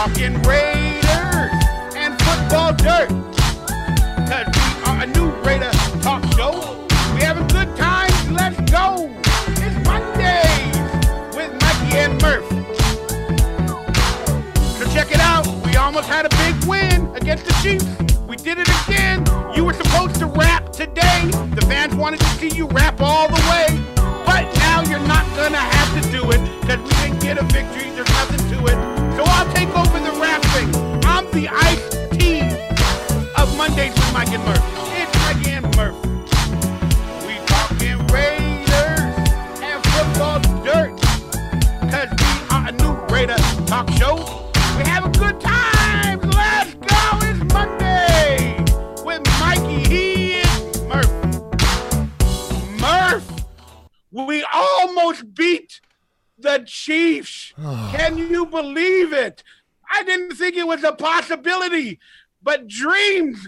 talking Raiders and football dirt. Cause we are a new Raider talk show. We having good times, let's go. It's Mondays with Mikey and Murf. So check it out, we almost had a big win against the Chiefs. We did it again. You were supposed to rap today. The fans wanted to see you rap all the way. But now you're not gonna have to do it, cause we didn't get a victory, there's nothing to it. So I'll take over the rapping. I'm the iced tea of Mondays with Mike and Murf. It's Mikey and Murf. We talking Raiders and football dirt, cause we are a new Raider talk show. We have a good time. Let's go. It's Monday with Mikey. He is Murf. Murf. We almost beat the Chiefs. Can you believe it? I didn't think it was a possibility, but dreams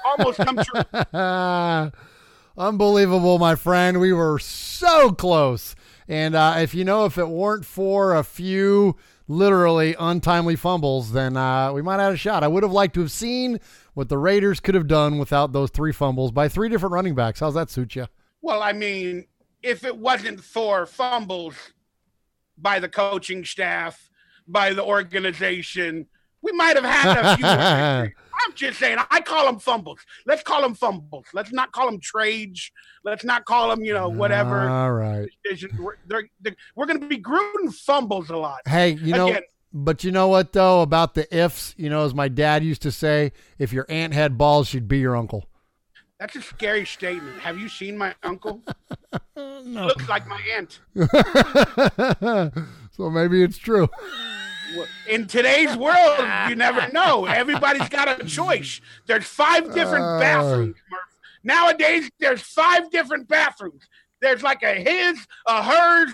almost come true. Unbelievable, my friend. We were so close. And if it weren't for a few literally untimely fumbles, then we might have had a shot. I would have liked to have seen what the Raiders could have done without those 3 fumbles by 3 different running backs. How's that suit you? Well, I mean, if it wasn't for fumbles by the coaching staff, by the organization, we might have had a few. I'm just saying, I call them fumbles. Let's call them fumbles. Let's not call them trades. Let's not call them, whatever. All right. We're going to be Gruden fumbles a lot. Hey, but you know what, though, about the ifs, as my dad used to say, if your aunt had balls, she'd be your uncle. That's a scary statement. Have you seen my uncle? No. He looks like my aunt. So maybe it's true. In today's world, you never know. Everybody's got a choice. There's 5 different bathrooms, Murph. Nowadays, there's 5 different bathrooms. There's like a his, a hers,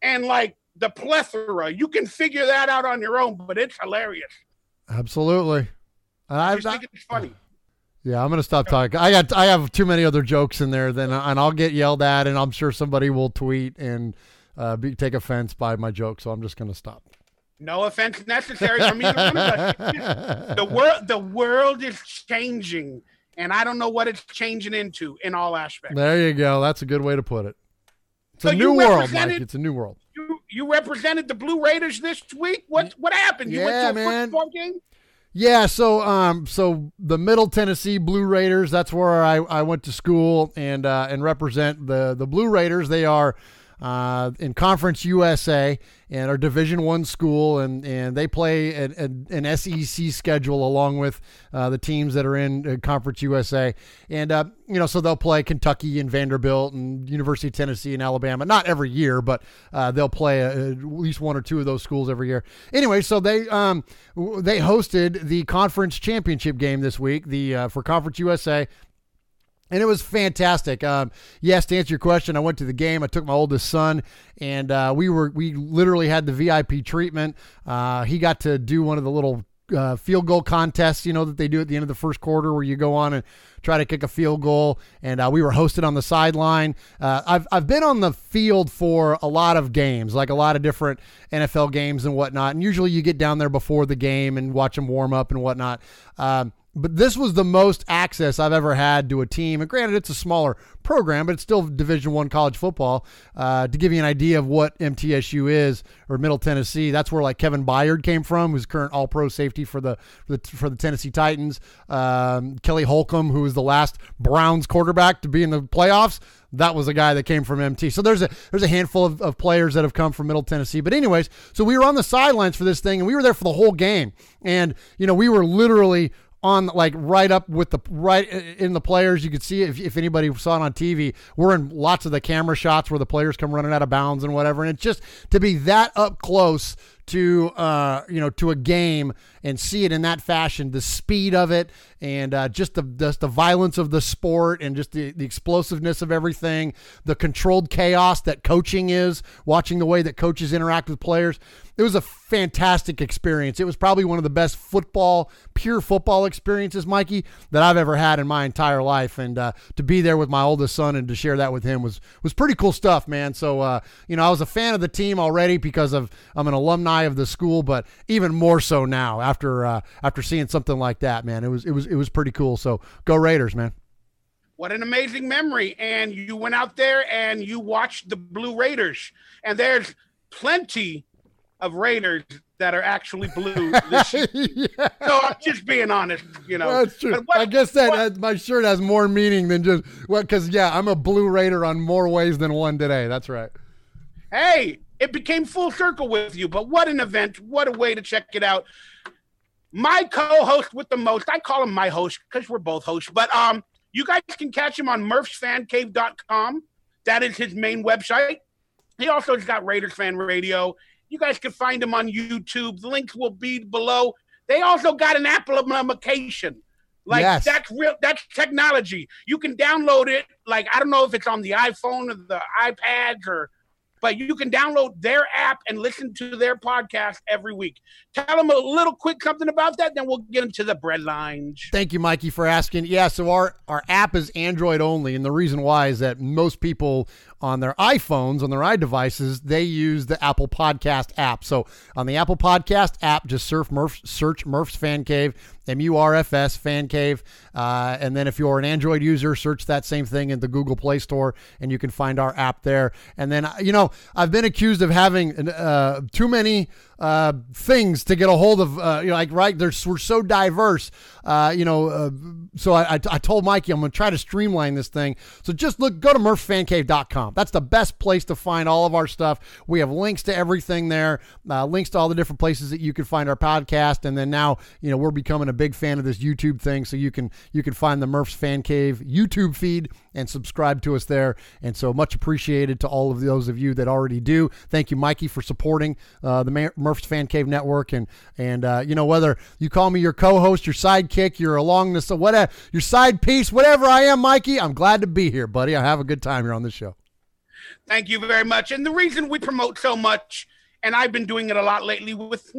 and like the plethora. You can figure that out on your own, but it's hilarious. Absolutely. I just think it's funny. Yeah, I'm going to stop talking. I have too many other jokes in there, and I'll get yelled at, and I'm sure somebody will tweet and take offense by my joke, so I'm just going to stop. No offense necessary from either one of us. The world is changing, and I don't know what it's changing into in all aspects. There you go. That's a good way to put it. It's a new world, Mike. It's a new world. You represented the Blue Raiders this week? What happened? You went to a football game? Yeah, so the Middle Tennessee Blue Raiders, that's where I went to school and represent the Blue Raiders. They are in Conference USA and are Division I school, and they play an SEC schedule along with the teams that are in Conference USA. And, so they'll play Kentucky and Vanderbilt and University of Tennessee and Alabama. Not every year, but they'll play at least 1 or 2 of those schools every year. Anyway, so they hosted the conference championship game this week for Conference USA. And it was fantastic. Yes, to answer your question, I went to the game. I took my oldest son, and we literally had the VIP treatment. He got to do one of the little field goal contests, that they do at the end of the first quarter, where you go on and try to kick a field goal. And we were hosted on the sideline. I've been on the field for a lot of games, like a lot of different NFL games and whatnot. And usually you get down there before the game and watch them warm up and whatnot. But this was the most access I've ever had to a team. And granted, it's a smaller program, but it's still Division I college football. To give you an idea of what MTSU is, or Middle Tennessee, that's where like Kevin Byard came from, who's current All-Pro safety for the Tennessee Titans. Kelly Holcomb, who was the last Browns quarterback to be in the playoffs. That was a guy that came from MT. So there's a handful of players that have come from Middle Tennessee. But anyways, so we were on the sidelines for this thing, and we were there for the whole game. And, we were literally on like right in the players. You could see it if anybody saw it on TV. We're in lots of the camera shots where the players come running out of bounds and whatever. And it's just to be that up close to a game and see it in that fashion, the speed of it, and just the violence of the sport, and just the explosiveness of everything, the controlled chaos that coaching is, watching the way that coaches interact with players. It was a fantastic experience. It was probably one of the best pure football experiences, Mikey, that I've ever had in my entire life. And to be there with my oldest son and to share that with him was pretty cool stuff, man. So, I was a fan of the team already because I'm an alumni alumni of the school, but even more so now after seeing something like that, man. It was pretty cool. So go Raiders, man. What an amazing memory. And you went out there and you watched the Blue Raiders. And there's plenty of Raiders that are actually blue this year. Yeah. So I'm just being honest, That's true. I guess that my shirt has more meaning than just because I'm a Blue Raider on more ways than one today. That's right. Hey, it became full circle with you, but what an event. What a way to check it out. My co-host with the most, I call him my host because we're both hosts, but you guys can catch him on murfsfancave.com. That is his main website. He also has got Raiders Fan Radio. You guys can find him on YouTube. The links will be below. They also got an application. Yes. That's real. That's technology. You can download it. Like, I don't know if it's on the iPhone or the iPads but you can download their app and listen to their podcast every week. Tell them a little quick something about that, then we'll get into the bread lines. Thank you, Mikey, for asking. Yeah, so our app is Android only, and the reason why is that most people on their iPhones, on their iDevices, they use the Apple Podcast app. So on the Apple Podcast app, just search Murf's Fan Cave, MURFS Fan Cave, and then if you're an Android user, search that same thing in the Google Play Store, and you can find our app there. And then, I've been accused of having too many things to get a hold of, we're so diverse, so I told Mikey I'm going to try to streamline this thing. So just go to murfsfancave.com. That's the best place to find all of our stuff. We have links to everything there, links to all the different places that you can find our podcast. And then now, we're becoming a big fan of this YouTube thing. So you can find the Murf's Fan Cave YouTube feed and subscribe to us there. And so much appreciated to all of those of you that already do. Thank you, Mikey, for supporting the Murf's Fan Cave Network. And whether you call me your co-host, your sidekick, your along this, whatever, your side piece, whatever I am, Mikey, I'm glad to be here, buddy. I have a good time here on this show. Thank you very much. And the reason we promote so much, and I've been doing it a lot lately with,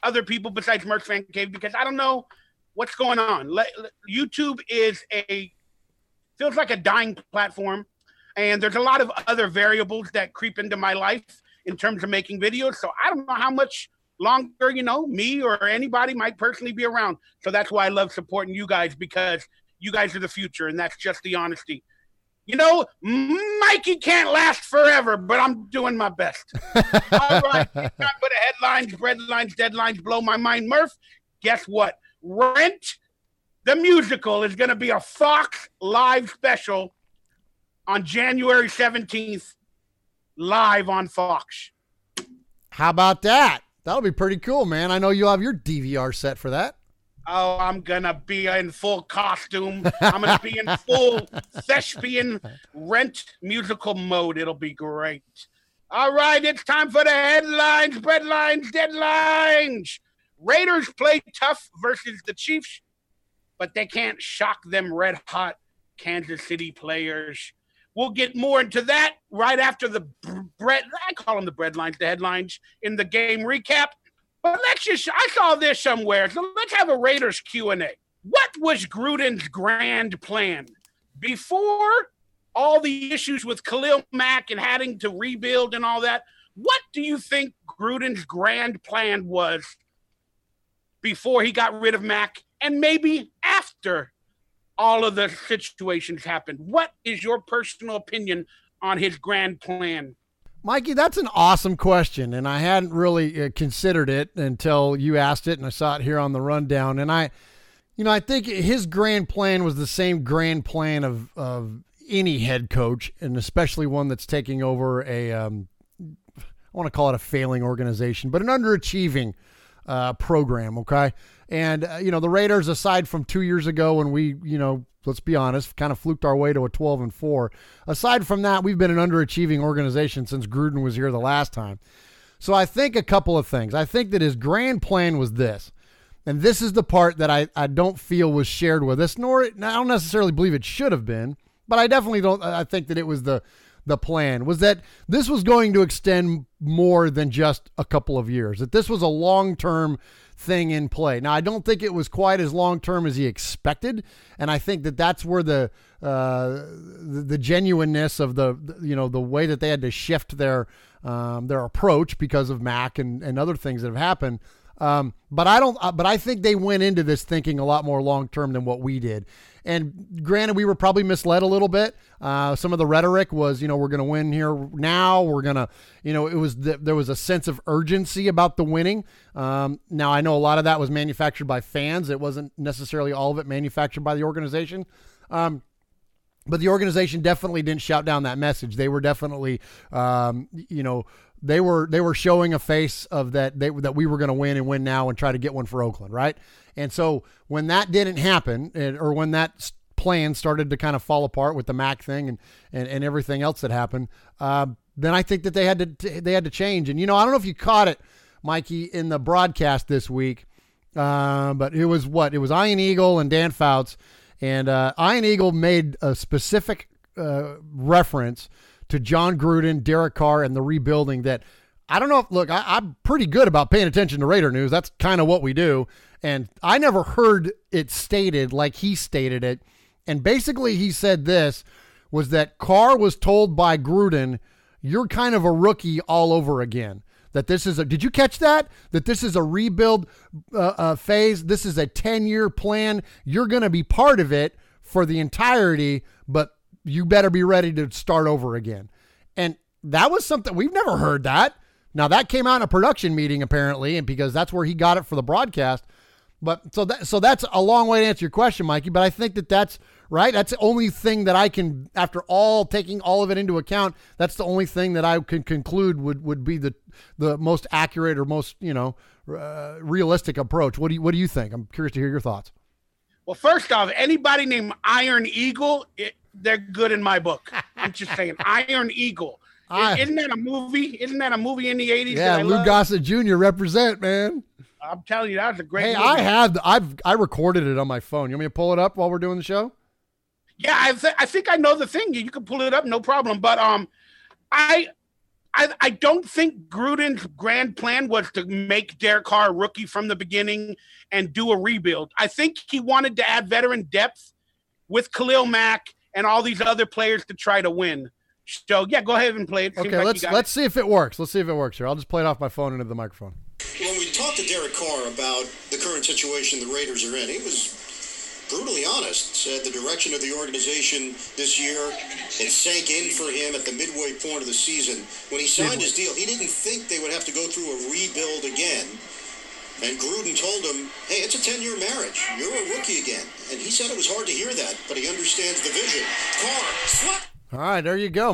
other people besides Murf's Fan Cave, because I don't know what's going on. YouTube feels like a dying platform, and there's a lot of other variables that creep into my life in terms of making videos. So I don't know how much longer, me or anybody might personally be around. So that's why I love supporting you guys, because you guys are the future, and that's just the honesty. Mikey can't last forever, but I'm doing my best. All right, it's time for the headlines, breadlines, deadlines, blow my mind. Murf, guess what? Rent, the musical, is going to be a Fox Live special on January 17th, live on Fox. How about that? That'll be pretty cool, man. I know you'll have your DVR set for that. Oh, I'm going to be in full costume. I'm going to be in full thespian Rent musical mode. It'll be great. All right, it's time for the headlines, breadlines, deadlines. Raiders play tough versus the Chiefs, but they can't shock them red-hot Kansas City players. We'll get more into that right after the I call them the breadlines, the headlines in the game recap. But I saw this somewhere, so let's have a Raiders Q&A. What was Gruden's grand plan? Before all the issues with Khalil Mack and having to rebuild and all that, what do you think Gruden's grand plan was before he got rid of Mack, and maybe after all of the situations happened? What is your personal opinion on his grand plan? Mikey, that's an awesome question, and I hadn't really considered it until you asked it, and I saw it here on the rundown. And I think his grand plan was the same grand plan of any head coach, and especially one that's taking over I want to call it a failing organization, but an underachieving program, okay? And, the Raiders, aside from 2 years ago when we, let's be honest, kind of fluked our way to a 12-4. Aside from that, we've been an underachieving organization since Gruden was here the last time. So I think a couple of things. I think that his grand plan was this, and this is the part that I don't feel was shared with us, nor I don't necessarily believe it should have been, but I definitely don't. I think that it was the the plan was that this was going to extend more than just a couple of years, that this was a long-term thing in play. Now, I don't think it was quite as long-term as he expected, and I think that that's where the genuineness of the way that they had to shift their approach because of Mac and other things that have happened. But I think they went into this thinking a lot more long-term than what we did. And granted, we were probably misled a little bit. Some of the rhetoric was, we're going to win here now. We're going to, there was a sense of urgency about the winning. Now I know a lot of that was manufactured by fans. It wasn't necessarily all of it manufactured by the organization. But the organization definitely didn't shout down that message. They were definitely, they were showing a face of that we were going to win and win now and try to get one for Oakland, right? And so when that didn't happen, or when that plan started to kind of fall apart with the Mac thing and everything else that happened, then I think that they had to change. And I don't know if you caught it, Mikey, in the broadcast this week, but it was Ian Eagle and Dan Fouts, and Ian Eagle made a specific reference to John Gruden, Derek Carr, and the rebuilding that I don't know if, look, I'm pretty good about paying attention to Raider news. That's kind of what we do. And I never heard it stated like he stated it. And basically he said this was that Carr was told by Gruden, you're kind of a rookie all over again. That this is did you catch that? That this is a rebuild phase. This is a 10-year plan. You're going to be part of it for the entirety, but you better be ready to start over again. And that was something we've never heard that. Now that came out in a production meeting apparently, and because that's where he got it for the broadcast. But so that's a long way to answer your question, Mikey. But I think that's right. That's the only thing that I can, after taking all of it into account, that's the only thing that I can conclude would be the most accurate or most realistic approach. What do you think? I'm curious to hear your thoughts. Well, first off, anybody named Iron Eagle, they're good in my book. I'm just saying, Iron Eagle. Isn't that a movie? Isn't that a movie in the 80s? Yeah, Lou Gossett Jr. represent, man. I'm telling you, that was a great movie. I recorded it on my phone. You want me to pull it up while we're doing the show? Yeah, I think I know the thing. You can pull it up, no problem. But I don't think Gruden's grand plan was to make Derek Carr a rookie from the beginning and do a rebuild. I think he wanted to add veteran depth with Khalil Mack and all these other players to try to win. So, yeah, go ahead and play it. Okay, let's see if it works. Let's see if it works here. I'll just play it off my phone into the microphone. When we talked to Derek Carr about the current situation the Raiders are in, he was brutally honest. Said the direction of the organization this year, it sank in for him at the midway point of the season. When he signed his deal, he didn't think they would have to go through a rebuild again. And Gruden told him, hey, it's a 10-year marriage. You're a rookie again. And he said it was hard to hear that, but he understands the vision. Carr slapped. All right, there you go.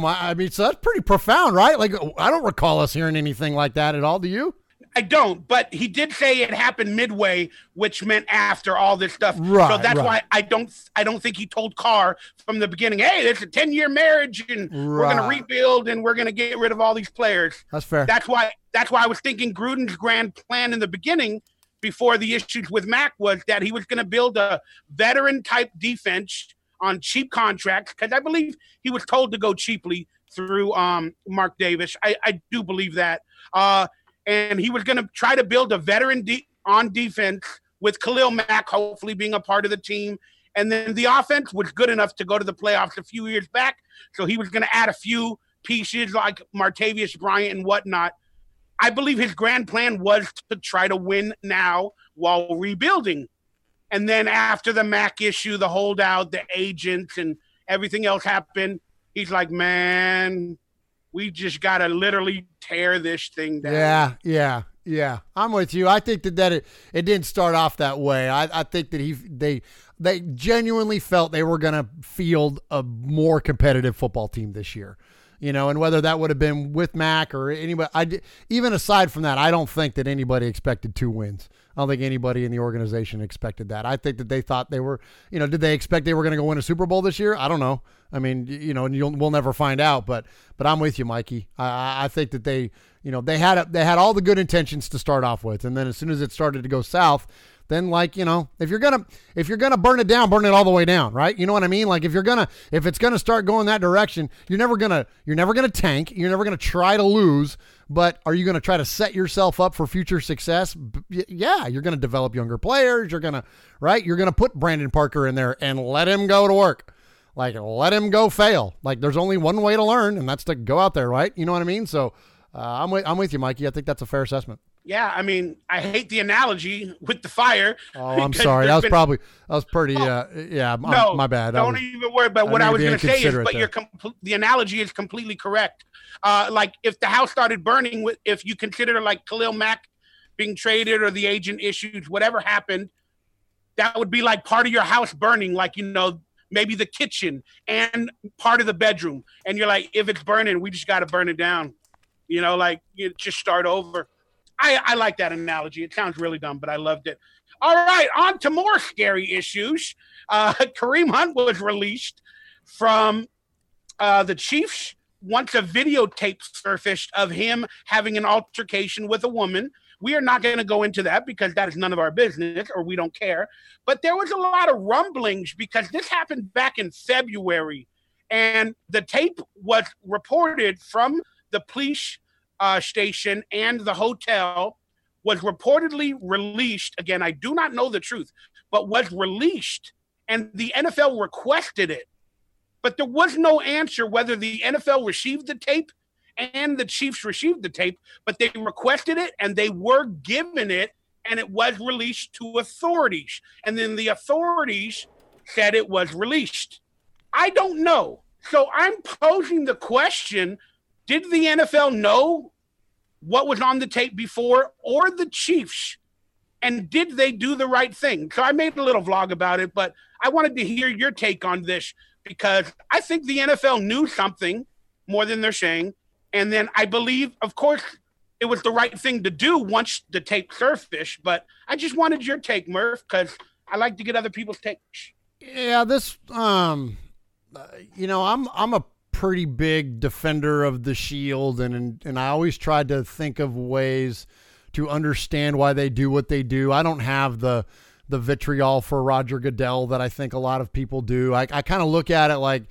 So that's pretty profound, right? Like, I don't recall us hearing anything like that at all. Do you? I don't, but he did say it happened midway, which meant after all this stuff. Right, so that's right. why I don't think he told Carr from the beginning, hey, it's a 10-year marriage and we're going to rebuild and we're going to get rid of all these players. That's fair. That's why I was thinking Gruden's grand plan in the beginning before the issues with Mac was that he was going to build a veteran type defense on cheap contracts, because I believe he was told to go cheaply through Mark Davis. I do believe that. And he was going to try to build a veteran on defense with Khalil Mack hopefully being a part of the team. And then the offense was good enough to go to the playoffs a few years back. So he was going to add a few pieces like Martavius Bryant and whatnot. I believe his grand plan was to try to win now while rebuilding. And then after the Mac issue, the holdout, the agents, and everything else happened, he's like, man, we just got to literally tear this thing down. Yeah. I'm with you. I think that it didn't start off that way. I think that they genuinely felt they were going to field a more competitive football team this year. And whether that would have been with Mac or anybody, even aside from that, I don't think that anybody expected 2 wins. I don't think anybody in the organization expected that. I think that they thought they were, did they expect they were going to go win a Super Bowl this year? I don't know. I mean, we'll never find out, but I'm with you, Mikey. I think that they had all the good intentions to start off with. And then as soon as it started to go south, then like, if you're gonna burn it down, burn it all the way down, right? You know what I mean? Like if it's gonna start going that direction, you're never gonna tank. You're never gonna try to lose. But are you gonna try to set yourself up for future success? Yeah, you're gonna develop younger players. You're gonna put Brandon Parker in there and let him go to work. Like let him go fail. Like there's only one way to learn, and that's to go out there, right? You know what I mean? So I'm with you, Mikey. I think that's a fair assessment. Yeah, I mean, I hate the analogy with the fire. Oh, I'm sorry. That was pretty. My bad. Don't even worry about what I was going to say. The analogy is completely correct. Like if the house started burning, if you consider like Khalil Mack being traded or the agent issues, whatever happened, that would be like part of your house burning. Like maybe the kitchen and part of the bedroom, and you're like, if it's burning, we just got to burn it down. Like you just start over. I like that analogy. It sounds really dumb, but I loved it. All right, on to more scary issues. Kareem Hunt was released from the Chiefs once a videotape surfaced of him having an altercation with a woman. We are not going to go into that because that is none of our business, or we don't care. But there was a lot of rumblings because this happened back in February, and the tape was reported from the police station and the hotel, was reportedly released. Again, I do not know the truth, but was released, and the NFL requested it. But there was no answer whether the NFL received the tape and the Chiefs received the tape, but they requested it and they were given it, and it was released to authorities. And then the authorities said it was released. I don't know. So I'm posing the question, did the NFL know what was on the tape before, or the Chiefs? And did they do the right thing? So I made a little vlog about it, but I wanted to hear your take on this because I think the NFL knew something more than they're saying. And then I believe, of course, it was the right thing to do once the tape surfaced. But I just wanted your take, Murf, because I like to get other people's takes. Yeah, this, I'm a pretty big defender of the Shield, and I always tried to think of ways to understand why they do what they do. I don't have the vitriol for Roger Goodell that I think a lot of people do. I kind of look at it like,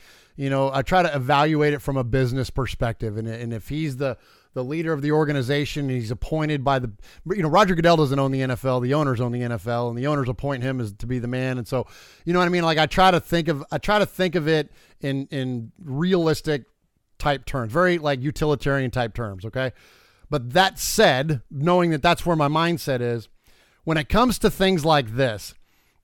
I try to evaluate it from a business perspective, and if he's the leader of the organization, he's appointed by Roger Goodell doesn't own the NFL, the owners own the NFL, and the owners appoint him as to be the man. And so, you know what I mean? Like I try to think of it in realistic type terms, very like utilitarian type terms. Okay. But that said, knowing that that's where my mindset is, when it comes to things like this,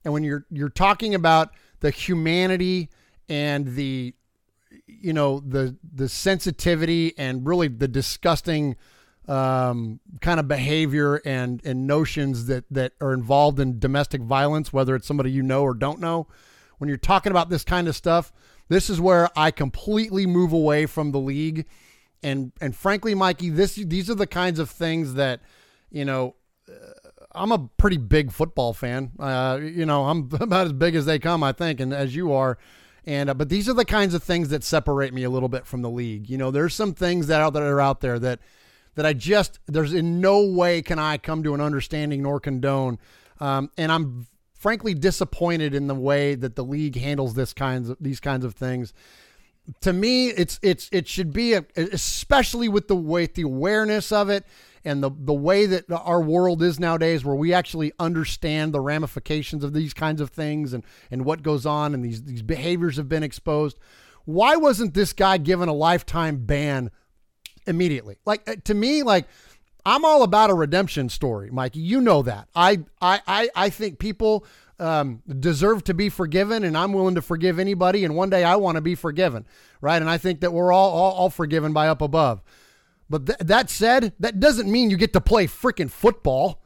and when you're talking about the humanity and the sensitivity and really the disgusting kind of behavior and notions that are involved in domestic violence, whether it's somebody you know or don't know, when you're talking about this kind of stuff, this is where I completely move away from the league. And frankly, Mikey, these are the kinds of things that, I'm a pretty big football fan. I'm about as big as they come, I think, and as you are. And but these are the kinds of things that separate me a little bit from the league. There's some things that are out there that there's in no way can I come to an understanding nor condone. And I'm frankly disappointed in the way that the league handles these kinds of things. To me, it should be especially with the awareness of it and the way that our world is nowadays, where we actually understand the ramifications of these kinds of things and what goes on, and these behaviors have been exposed. Why wasn't this guy given a lifetime ban immediately? Like, to me, like, I'm all about a redemption story, Mikey. You know that. I think people deserve to be forgiven, and I'm willing to forgive anybody, and one day I want to be forgiven, right? And I think that we're all forgiven by up above. But that said, that doesn't mean you get to play freaking football.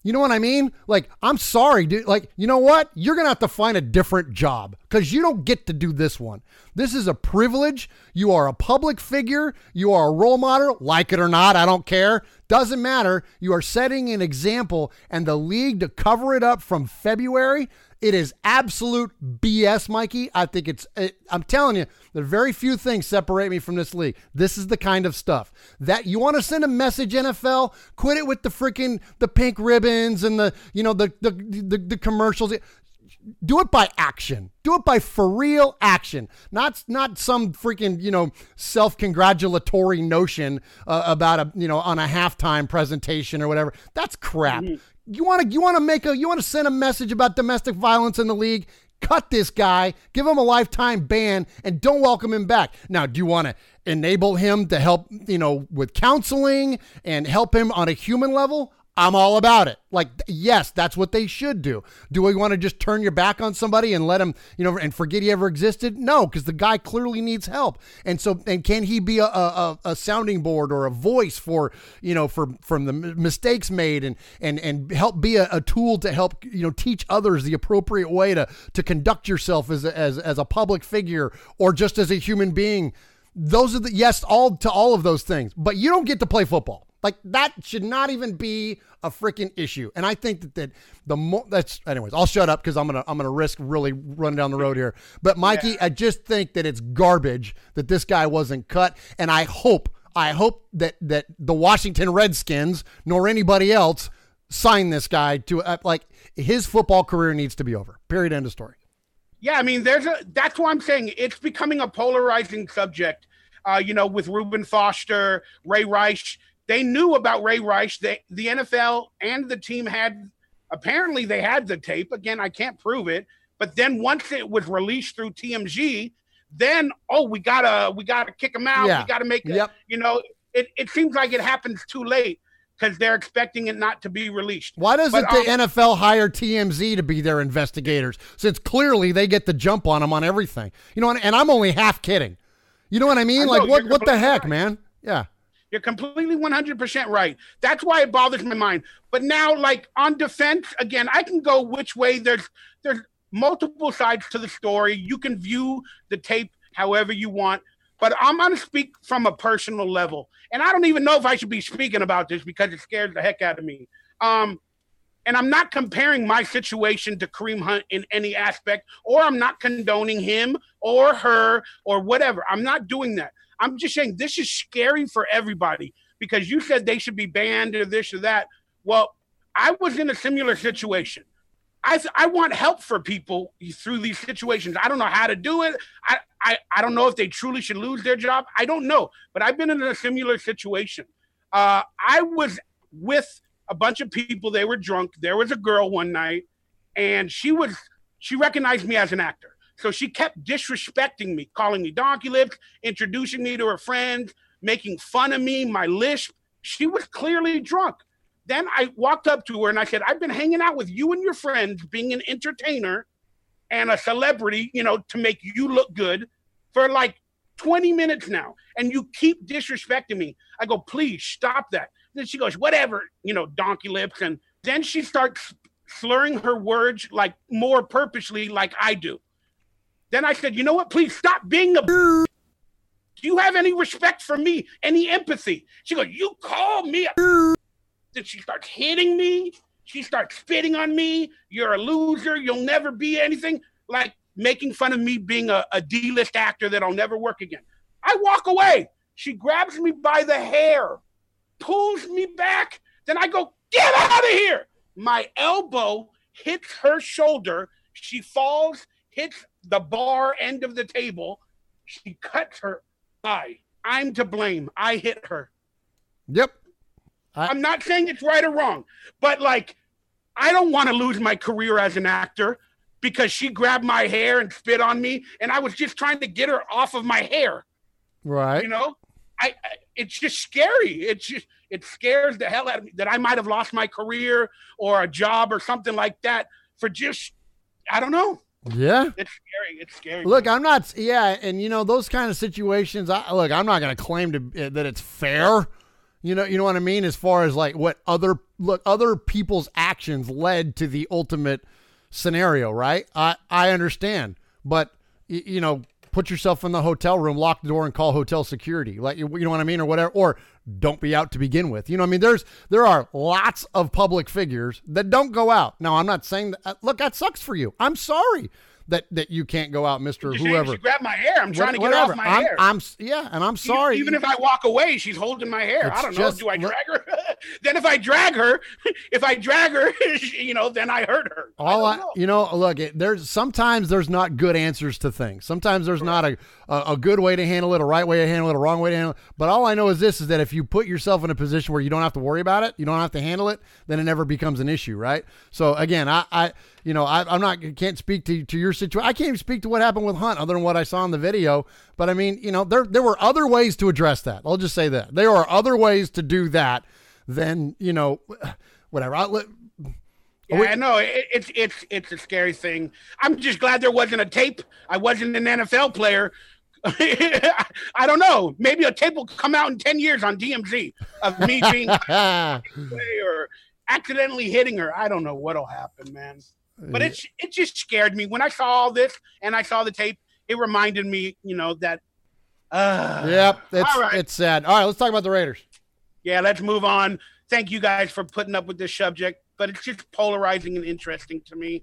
You know what I mean? Like, I'm sorry, dude. Like, you know what? You're going to have to find a different job because you don't get to do this one. This is a privilege. You are a public figure. You are a role model. Like it or not, I don't care. Doesn't matter. You are setting an example, and the league to cover it up from February, It is absolute BS, Mikey. I think I'm telling you, there are very few things separate me from this league. This is the kind of stuff that you want to send a message, NFL, quit it with the pink ribbons and the commercials. Do it by action. Do it by for real action. Not some freaking, self-congratulatory notion about on a halftime presentation or whatever. That's crap. Mm-hmm. You want to send a message about domestic violence in the league? Cut this guy, give him a lifetime ban, and don't welcome him back. Now, do you want to enable him to help, with counseling and help him on a human level? I'm all about it. Like, yes, that's what they should do. Do we want to just turn your back on somebody and let him, and forget he ever existed? No, because the guy clearly needs help. And can he be a sounding board or a voice for from the mistakes made and help be a tool to help, teach others the appropriate way to conduct yourself as a public figure or just as a human being? Those are all of those things. But you don't get to play football. Like, that should not even be a freaking issue. And I think anyways, I'll shut up because I'm gonna risk really running down the road here. But Mikey, yeah. I just think that it's garbage that this guy wasn't cut. And I hope that the Washington Redskins nor anybody else sign this guy to his football career needs to be over. Period. End of story. Yeah, I mean, that's why I'm saying it's becoming a polarizing subject. With Reuben Foster, Ray Rice. They knew about Ray Rice. The NFL and the team apparently they had the tape. Again, I can't prove it. But then once it was released through TMZ, then, we gotta kick him out. Yeah. We gotta make it seems like it happens too late because they're expecting it not to be released. Why doesn't the NFL hire TMZ to be their investigators? Since clearly they get the jump on them on everything. And I'm only half kidding. You know what I mean? What the heck, right, man? Yeah. You're completely 100% right. That's why it bothers my mind. But now, on defense, again, I can go which way. There's multiple sides to the story. You can view the tape however you want. But I'm going to speak from a personal level. And I don't even know if I should be speaking about this because it scares the heck out of me. And I'm not comparing my situation to Kareem Hunt in any aspect, or I'm not condoning him or her or whatever. I'm not doing that. I'm just saying this is scary for everybody because you said they should be banned or this or that. Well, I was in a similar situation. I want help for people through these situations. I don't know how to do it. I don't know if they truly should lose their job. I don't know. But I've been in a similar situation. I was with a bunch of people. They were drunk. There was a girl one night, and she recognized me as an actor. So she kept disrespecting me, calling me donkey lips, introducing me to her friends, making fun of me, my lisp. She was clearly drunk. Then I walked up to her and I said, I've been hanging out with you and your friends, being an entertainer and a celebrity, to make you look good for 20 minutes now. And you keep disrespecting me. I go, please stop that. Then she goes, whatever, donkey lips. And then she starts slurring her words more purposely like I do. Then I said, you know what? Please stop being a do you have any respect for me? Any empathy? She goes, you call me a Then she starts hitting me. She starts spitting on me. You're a loser. You'll never be anything. Making fun of me being a D-list actor that'll never work again. I walk away. She grabs me by the hair, pulls me back. Then I go, get out of here. My elbow hits her shoulder. She falls, hits the bar end of the table. She cuts her eye. I'm to blame. I hit her. Yep. I'm not saying it's right or wrong, but I don't want to lose my career as an actor because she grabbed my hair and spit on me, and I was just trying to get her off of my hair. Right. It's just scary. It scares the hell out of me that I might have lost my career or a job or something like that for just, I don't know. Yeah. It's scary. Look, I'm not, and those kind of situations, I'm not going to claim that it's fair. You know what I mean? As far as what other people's actions led to the ultimate scenario, right? I understand, but put yourself in the hotel room, lock the door, and call hotel security. Like, you know what I mean, or whatever. Or don't be out to begin with. You know what I mean? There are lots of public figures that don't go out. Now, I'm not saying that. Look, that sucks for you. I'm sorry that you can't go out, Mr. Whoever. She grabbed my hair. I'm trying to get off my hair. And I'm sorry. Even if I walk away, she's holding my hair. I don't know. Do I drag her? Then if I drag her, then I hurt her. Look, sometimes there's not good answers to things. Sometimes there's not a good way to handle it, a right way to handle it, a wrong way to handle it. But all I know is this, is that if you put yourself in a position where you don't have to worry about it, you don't have to handle it, then it never becomes an issue, right? So again, can't speak to your situation. I can't even speak to what happened with Hunt other than what I saw in the video. But I mean, there were other ways to address that. I'll just say that there are other ways to do that than, whatever. I know it's a scary thing. I'm just glad there wasn't a tape. I wasn't an NFL player. I don't know. Maybe a tape will come out in 10 years on DMZ of me being or accidentally hitting her. I don't know what'll happen, man. But it just scared me when I saw all this and I saw the tape. It reminded me, that. Yep, it's sad. All right, let's talk about the Raiders. Yeah, let's move on. Thank you guys for putting up with this subject, but it's just polarizing and interesting to me.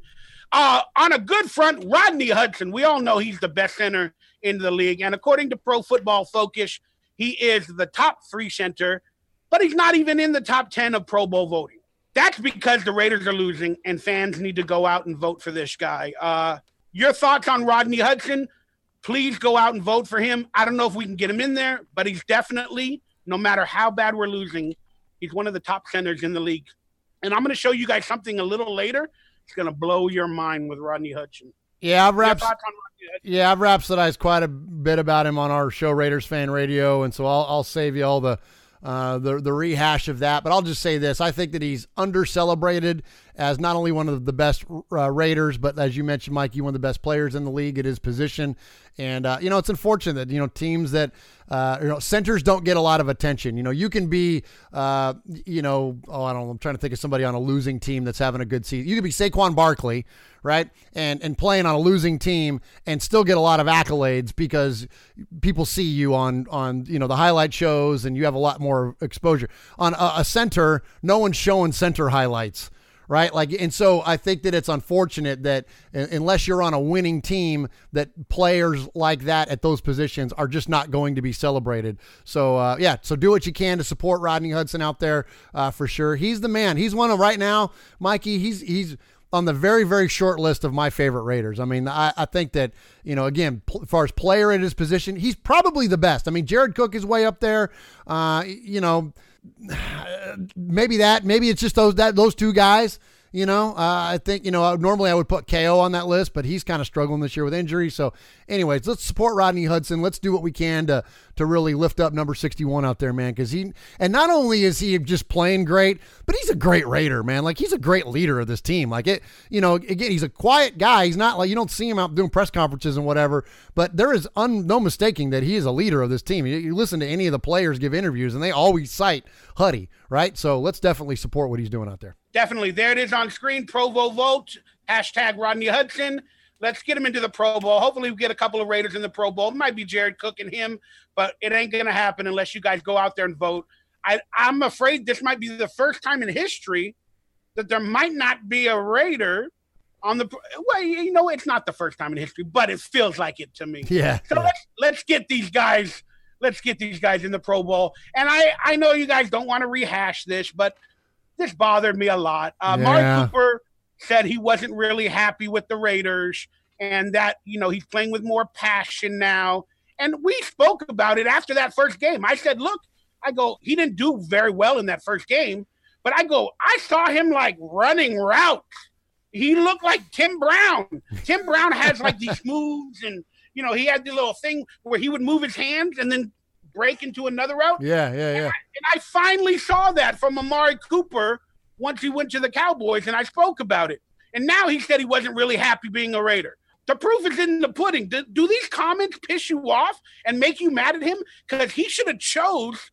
On a good front, Rodney Hudson. We all know he's the best center in the league, and according to Pro Football Focus, he is the top 3 center, but he's not even in the top 10 of Pro Bowl voting. That's because the Raiders are losing, and fans need to go out and vote for this guy. Your thoughts on Rodney Hudson? Please go out and vote for him. I don't know if we can get him in there, but he's definitely, no matter how bad we're losing, he's one of the top centers in the league. And I'm going to show you guys something a little later. It's going to blow your mind with Rodney Hudson. Yeah, I've rhapsodized quite a bit about him on our show, Raiders Fan Radio, and so I'll save you all the rehash of that. But I'll just say this. I think that he's under-celebrated as not only one of the best Raiders, but as you mentioned, Mikey, one of the best players in the league at his position. And, it's unfortunate that, teams that, centers don't get a lot of attention. You can be, I don't know, I'm trying to think of somebody on a losing team that's having a good season. You could be Saquon Barkley, right? And playing on a losing team and still get a lot of accolades because people see you on the highlight shows and you have a lot more exposure. On a center, no one's showing center highlights, right? And so I think that it's unfortunate that unless you're on a winning team, that players like that at those positions are just not going to be celebrated. So, so do what you can to support Rodney Hudson out there for sure. He's the man. He's one of, right now, Mikey, he's on the very, very short list of my favorite Raiders. I mean, I think that, again, as far as player at his position, he's probably the best. I mean, Jared Cook is way up there. Maybe it's just those two guys. I think, normally I would put KO on that list, but he's kind of struggling this year with injury. So anyways, let's support Rodney Hudson. Let's do what we can to really lift up number 61 out there, man. And not only is he just playing great, but he's a great Raider, man. He's a great leader of this team. Again, he's a quiet guy. He's not you don't see him out doing press conferences and whatever, but there is no mistaking that he is a leader of this team. You listen to any of the players give interviews and they always cite Huddy, right? So let's definitely support what he's doing out there. Definitely. There it is on screen. Provo vote. # Rodney Hudson. Let's get him into the Pro Bowl. Hopefully we get a couple of Raiders in the Pro Bowl. It might be Jared Cook and him, but it ain't going to happen unless you guys go out there and vote. I'm afraid this might be the first time in history that there might not be a Raider on the – well, it's not the first time in history, but it feels like it to me. Yeah. So let's get these guys – let's get these guys in the Pro Bowl. And I know you guys don't want to rehash this, but this bothered me a lot. Mark Cooper said he wasn't really happy with the Raiders and that, he's playing with more passion now. And we spoke about it after that first game. I said, look, he didn't do very well in that first game, but I saw him running routes. He looked like Tim Brown. Tim Brown has these moves and, he had the little thing where he would move his hands and then break into another route. Yeah. And I finally saw that from Amari Cooper once he went to the Cowboys, and I spoke about it. And now he said he wasn't really happy being a Raider. The proof is in the pudding. Do these comments piss you off and make you mad at him? Because he should have chose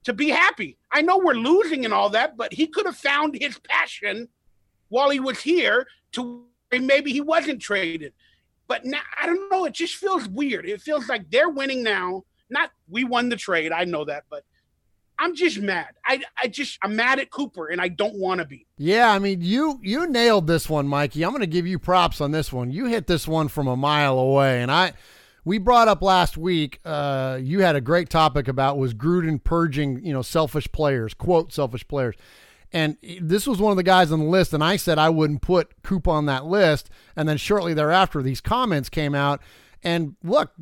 to be happy. I know we're losing and all that, but he could have found his passion while he was here to maybe he wasn't traded. But now, I don't know. It just feels weird. It feels like they're winning now. Not we won the trade. I know that, but I'm just mad. I'm mad at Cooper, and I don't want to be. Yeah, I mean, you nailed this one, Mikey. I'm going to give you props on this one. You hit this one from a mile away, and we brought up last week. You had a great topic about was Gruden purging, selfish players, quote selfish players. And this was one of the guys on the list, and I said I wouldn't put Coop on that list. And then shortly thereafter, these comments came out. And look,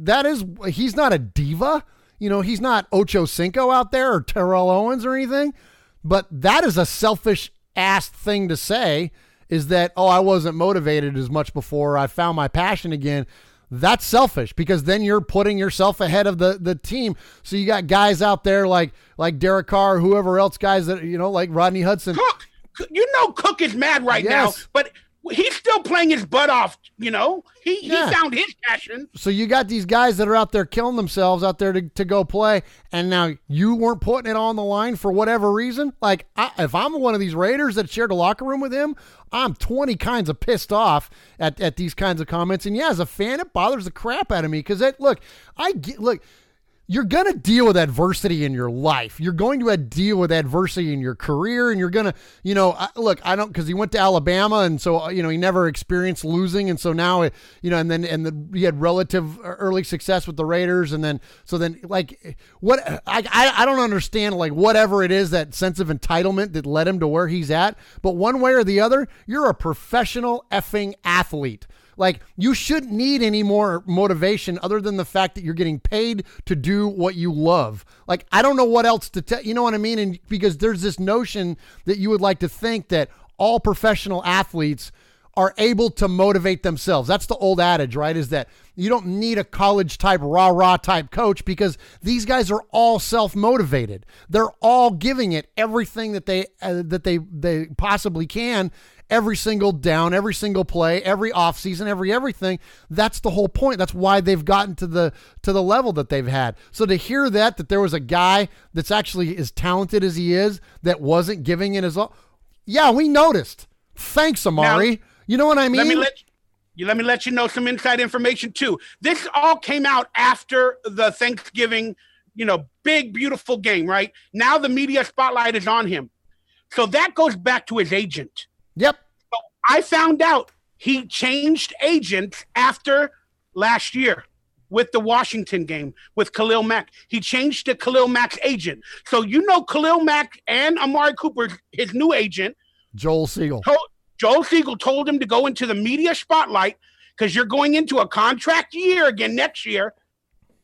he's not a diva. He's not Ocho Cinco out there or Terrell Owens or anything. But that is a selfish-ass thing to say, is that, I wasn't motivated as much before. I found my passion again. That's selfish, because then you're putting yourself ahead of the team. So you got guys out there like Derek Carr, or whoever else, guys that, like Rodney Hudson. Cook, Cook is mad right now, but he's still playing his butt off. He found his passion. So you got these guys that are out there killing themselves out there to go play, and now you weren't putting it on the line for whatever reason. Like, if I'm one of these Raiders that shared a locker room with him, I'm 20 kinds of pissed off at these kinds of comments. And as a fan, it bothers the crap out of me, because you're going to deal with adversity in your life. You're going to deal with adversity in your career, and you're going to, I don't, because he went to Alabama, and so, he never experienced losing. And so now, he had relative early success with the Raiders. And then, what, I don't understand, whatever it is, that sense of entitlement that led him to where he's at. But one way or the other, you're a professional effing athlete. You shouldn't need any more motivation other than the fact that you're getting paid to do what you love. I don't know what else to tell, you know what I mean? And because there's this notion that you would like to think that all professional athletes are able to motivate themselves. That's the old adage, right? Is that you don't need a college type, rah-rah type coach, because these guys are all self-motivated. They're all giving it everything that they possibly can, every single down, every single play, every offseason, everything. That's the whole point. That's why they've gotten to the level that they've had. So to hear that there was a guy that's actually as talented as he is that wasn't giving it his all, yeah, we noticed. Thanks, Amari. Now, you know what I mean? Let me let you know some inside information too. This all came out after the Thanksgiving, big, beautiful game, right? Now the media spotlight is on him. So that goes back to his agent. Yep. So I found out he changed agents after last year with the Washington game with Khalil Mack. He changed to Khalil Mack's agent. So Khalil Mack and Amari Cooper, his new agent, Joel Siegel. Joel Siegel told him to go into the media spotlight because you're going into a contract year again next year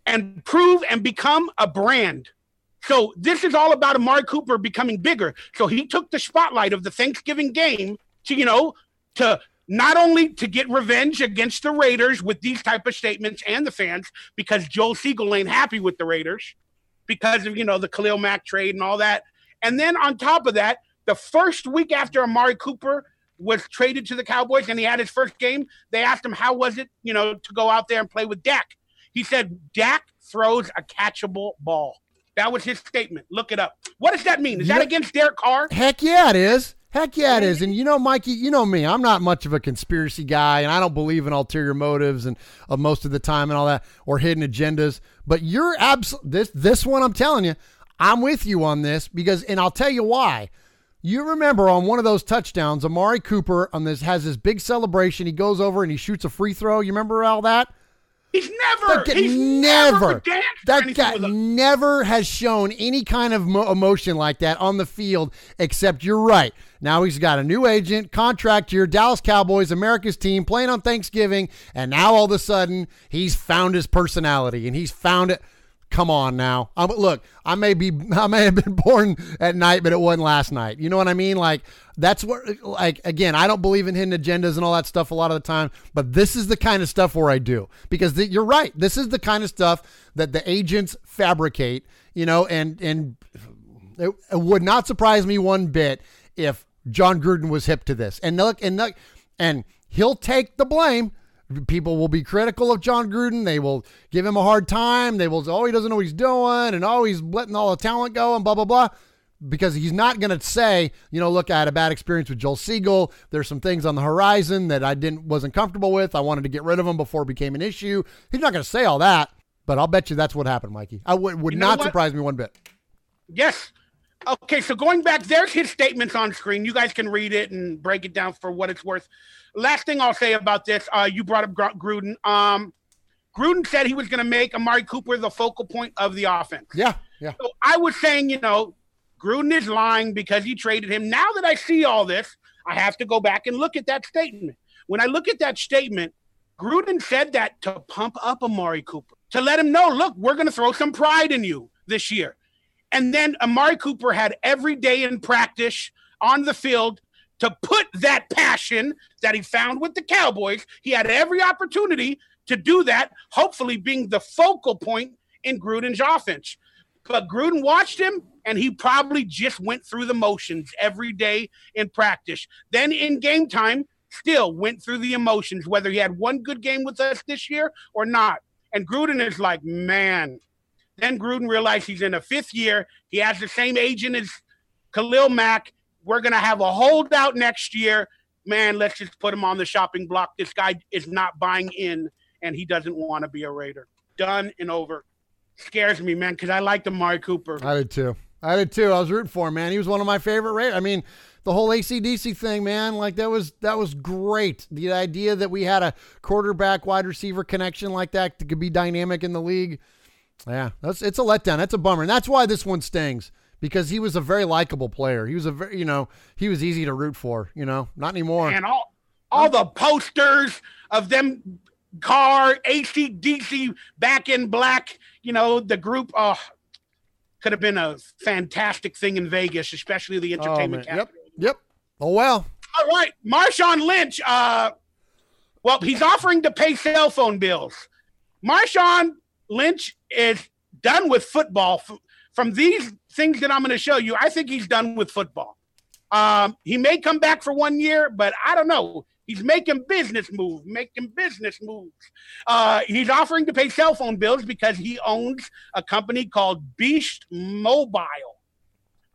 and prove and become a brand. So this is all about Amari Cooper becoming bigger. So he took the spotlight of the Thanksgiving game to not only to get revenge against the Raiders with these type of statements and the fans, because Joel Siegel ain't happy with the Raiders because of, the Khalil Mack trade and all that. And then on top of that, the first week after Amari Cooper was traded to the Cowboys and he had his first game, they asked him, how was it, to go out there and play with Dak? He said, Dak throws a catchable ball. That was his statement. Look it up. What does that mean? Is that against Derek Carr? Heck yeah, it is. Heck yeah, it is. And Mikey, you know me. I'm not much of a conspiracy guy, and I don't believe in ulterior motives and most of the time and all that, or hidden agendas. But you're this one, I'm telling you, I'm with you on this and I'll tell you why. You remember on one of those touchdowns, Amari Cooper has this big celebration. He goes over and he shoots a free throw. You remember all that? He's never that guy never has shown any kind of emotion like that on the field, except you're right. Now he's got a new agent, contract year, Dallas Cowboys, America's team, playing on Thanksgiving, and now all of a sudden he's found his personality and he's found it. Come on now. Look, I may have been born at night, but it wasn't last night. You know what I mean? That's where, again, I don't believe in hidden agendas and all that stuff a lot of the time, but this is the kind of stuff where I do, because you're right. This is the kind of stuff that the agents fabricate, and it would not surprise me one bit if John Gruden was hip to this. And he'll take the blame. People will be critical of John Gruden. They will give him a hard time. They will say, he doesn't know what he's doing, and he's letting all the talent go, and blah, blah, blah. because he's not going to say, look, I had a bad experience with Joel Siegel. There's some things on the horizon that I wasn't comfortable with. I wanted to get rid of him before it became an issue. He's not going to say all that, but I'll bet you that's what happened, Mikey. I would not surprise me one bit. Yes. Okay, so going back, there's his statements on screen. You guys can read it and break it down for what it's worth. Last thing I'll say about this, you brought up Gruden. Gruden said he was going to make Amari Cooper the focal point of the offense. Yeah. So I was saying, Gruden is lying because he traded him. Now that I see all this, I have to go back and look at that statement. When I look at that statement, Gruden said that to pump up Amari Cooper, to let him know, look, we're going to throw some pride in you this year. And then Amari Cooper had every day in practice on the field to put that passion that he found with the Cowboys. He had every opportunity to do that, hopefully being the focal point in Gruden's offense. But Gruden watched him, and he probably just went through the motions every day in practice. Then in game time, still went through the emotions, whether he had one good game with us this year or not. And Gruden is like, man. Then Gruden realized he's in a fifth year. He has the same agent as Khalil Mack. We're going to have a holdout next year. Man, let's just put him on the shopping block. This guy is not buying in, and he doesn't want to be a Raider. Done and over. Scares me, man, because I liked Amari Cooper. I did too. I was rooting for him, man. He was one of my favorite Raiders. I mean, the whole AC/DC thing, man, like that was great. The idea that we had a quarterback wide receiver connection like that could be dynamic in the league. Yeah, it's a letdown. That's a bummer. And that's why this one stings, because he was a very likable player. He was he was easy to root for, not anymore. And all the posters of them car, AC/DC, back in black, the group, could have been a fantastic thing in Vegas, especially the entertainment capital. Yep. Oh, well. All right. Marshawn Lynch, he's offering to pay cell phone bills. Marshawn Lynch is done with football. From these things that I'm going to show you, I think he's done with football. He may come back for 1 year, but I don't know. He's making business moves. He's offering to pay cell phone bills because he owns a company called Beast Mobile,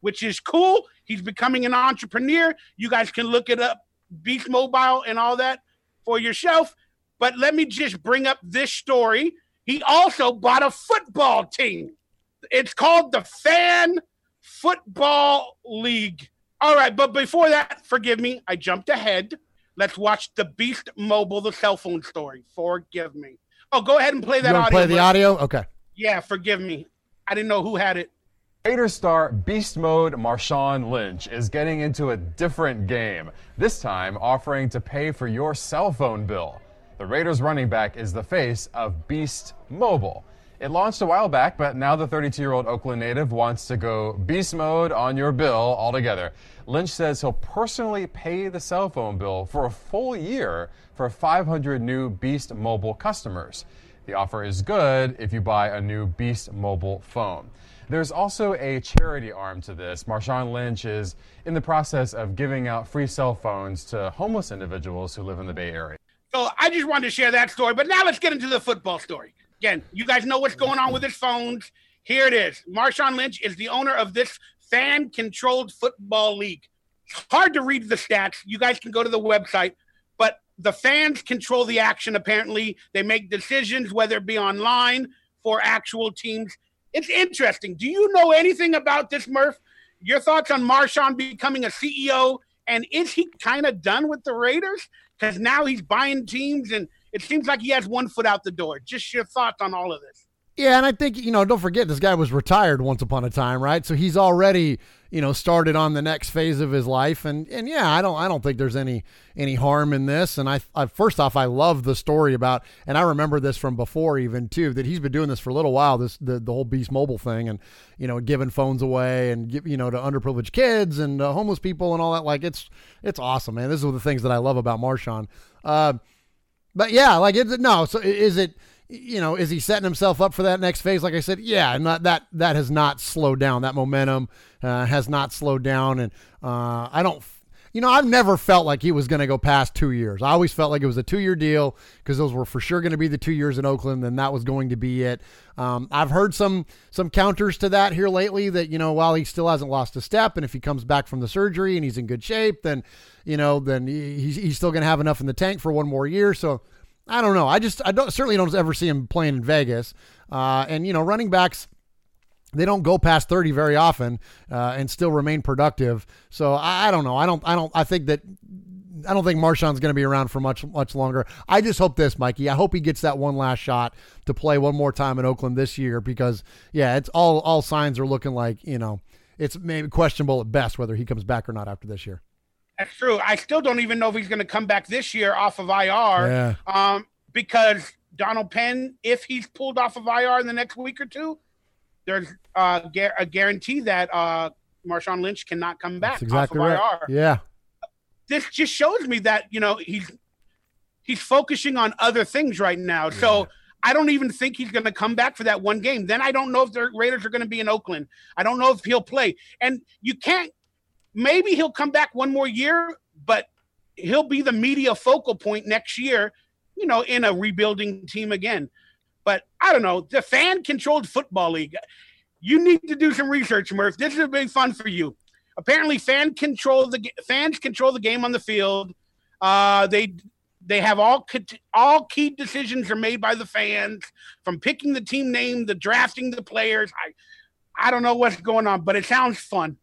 which is cool. He's becoming an entrepreneur. You guys can look it up, Beast Mobile and all that for yourself. But let me just bring up this story. He also bought a football team. It's called the Fan Football League. All right, but before that, forgive me, I jumped ahead. Let's watch the Beast Mobile, the cell phone story. Forgive me. Oh, go ahead and play that audio. Play the audio? Okay. Yeah, forgive me. I didn't know who had it. Raiders star Beast Mode Marshawn Lynch is getting into a different game, this time offering to pay for your cell phone bill. The Raiders running back is the face of Beast Mobile. It launched a while back, but now the 32-year-old Oakland native wants to go beast mode on your bill altogether. Lynch says he'll personally pay the cell phone bill for a full year for 500 new Beast Mobile customers. The offer is good if you buy a new Beast Mobile phone. There's also a charity arm to this. Marshawn Lynch is in the process of giving out free cell phones to homeless individuals who live in the Bay Area. So I just wanted to share that story, but now let's get into the football story. Again, you guys know what's going on with his phones. Here it is. Marshawn Lynch is the owner of this fan-controlled football league. It's hard to read the stats. You guys can go to the website, but the fans control the action, apparently. They make decisions, whether it be online for actual teams. It's interesting. Do you know anything about this, Murf? Your thoughts on Marshawn becoming a CEO, and is he kind of done with the Raiders? Because now he's buying teams, and it seems like he has one foot out the door. Just your thoughts on all of this. Yeah, and I think, don't forget, this guy was retired once upon a time, right? So he's already, started on the next phase of his life. And yeah, I don't think there's any harm in this. And I first off, I love the story about, and I remember this from before even too, that he's been doing this for a little while, the whole Beast Mobile thing, and, giving phones away and to underprivileged kids and homeless people and all that. Like, it's awesome, man. This is the things that I love about Marshawn. But yeah, so is it, is he setting himself up for that next phase? Like I said, yeah, and that has not slowed down. That momentum has not slowed down. And I've never felt like he was going to go past 2 years. I always felt like it was a 2-year deal because those were for sure going to be the 2 years in Oakland, and that was going to be it. I've heard some counters to that here lately that, while he still hasn't lost a step, and if he comes back from the surgery and he's in good shape, then, then he's still going to have enough in the tank for 1 more year. So I don't know. I certainly don't ever see him playing in Vegas. And running backs, they don't go past 30 very often and still remain productive. So I don't know. I don't think Marshawn's going to be around for much longer. I just hope this, Mikey. I hope he gets that one last shot to play one more time in Oakland this year because, it's all signs are looking like, it's maybe questionable at best whether he comes back or not after this year. That's true. I still don't even know if he's going to come back this year off of IR because Donald Penn, if he's pulled off of IR in the next week or two, there's a guarantee that Marshawn Lynch cannot come back. That's exactly off of right. IR. Yeah. This just shows me that, he's focusing on other things right now. Yeah. So I don't even think he's going to come back for that one game. Then I don't know if the Raiders are going to be in Oakland. I don't know if he'll play. And maybe he'll come back one more year, but he'll be the media focal point next year, in a rebuilding team again. But I don't know, the fan-controlled football league. You need to do some research, Murf. This is be fun for you. Apparently, fans control the game on the field. They have all key decisions are made by the fans, from picking the team name, the drafting the players. I don't know what's going on, but it sounds fun.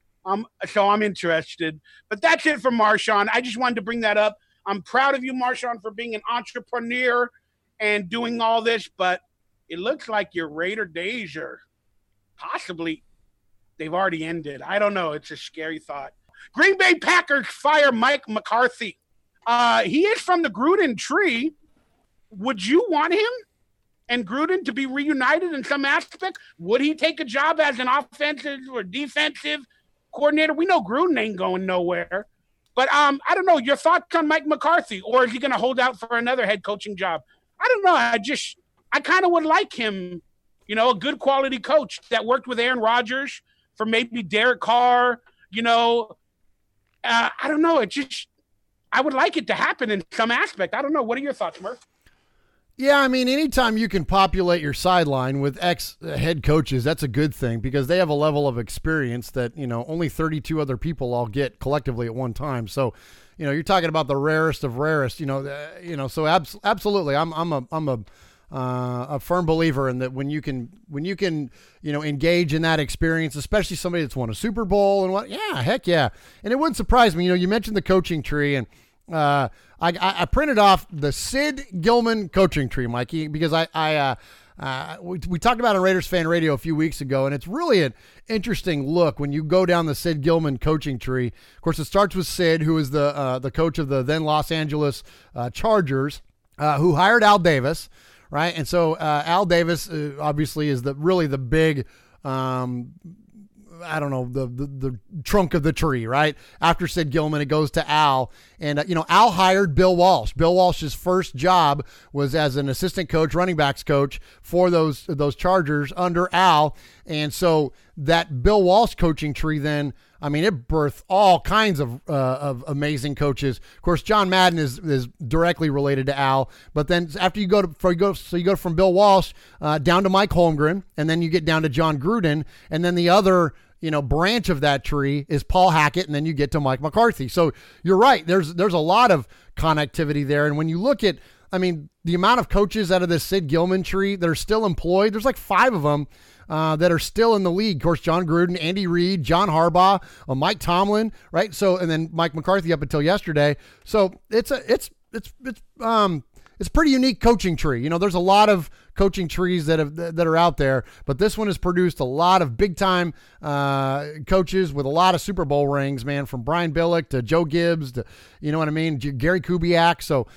So I'm interested. But that's it for Marshawn. I just wanted to bring that up. I'm proud of you, Marshawn, for being an entrepreneur and doing all this, but it looks like your Raider days are possibly, they've already ended. I don't know. It's a scary thought. Green Bay Packers fire Mike McCarthy. He is from the Gruden tree. Would you want him and Gruden to be reunited in some aspect? Would he take a job as an offensive or defensive coordinator? We know Gruden ain't going nowhere. But I don't know. Your thoughts on Mike McCarthy, or is he going to hold out for another head coaching job? I don't know. I kind of would like him, a good quality coach that worked with Aaron Rodgers for maybe Derek Carr, I don't know. I would like it to happen in some aspect. I don't know. What are your thoughts, Murf? Yeah, I mean, anytime you can populate your sideline with ex-head coaches, that's a good thing because they have a level of experience that, only 32 other people all get collectively at one time. So, you're talking about the rarest of rarest, so absolutely. I'm a firm believer in that when you can, engage in that experience, especially somebody that's won a Super Bowl and what, yeah, heck yeah. And it wouldn't surprise me, you mentioned the coaching tree and, I printed off the Sid Gilman coaching tree, Mikey, because we talked about it on Raiders Fan Radio a few weeks ago, and it's really an interesting look when you go down the Sid Gilman coaching tree. Of course, it starts with Sid, who is the coach of the then Los Angeles Chargers, who hired Al Davis, right? And so Al Davis obviously is really the big the trunk of the tree, right? After Sid Gilman, it goes to Al. And, Al hired Bill Walsh. Bill Walsh's first job was as an assistant coach, running backs coach for those Chargers under Al. And so that Bill Walsh coaching tree then, it birthed all kinds of amazing coaches. Of course, John Madden is directly related to Al. But then after you go from Bill Walsh down to Mike Holmgren, and then you get down to John Gruden, and then the other branch of that tree is Paul Hackett, and then you get to Mike McCarthy. So you're right. There's a lot of connectivity there. And when you look at, the amount of coaches out of this Sid Gilman tree that are still employed, there's like 5 of them that are still in the league. Of course, John Gruden, Andy Reid, John Harbaugh, Mike Tomlin, right? So, and then Mike McCarthy up until yesterday. So it's pretty unique coaching tree. There's a lot of coaching trees that are out there, but this one has produced a lot of big time coaches with a lot of Super Bowl rings, man, from Brian Billick to Joe Gibbs to, Gary Kubiak. So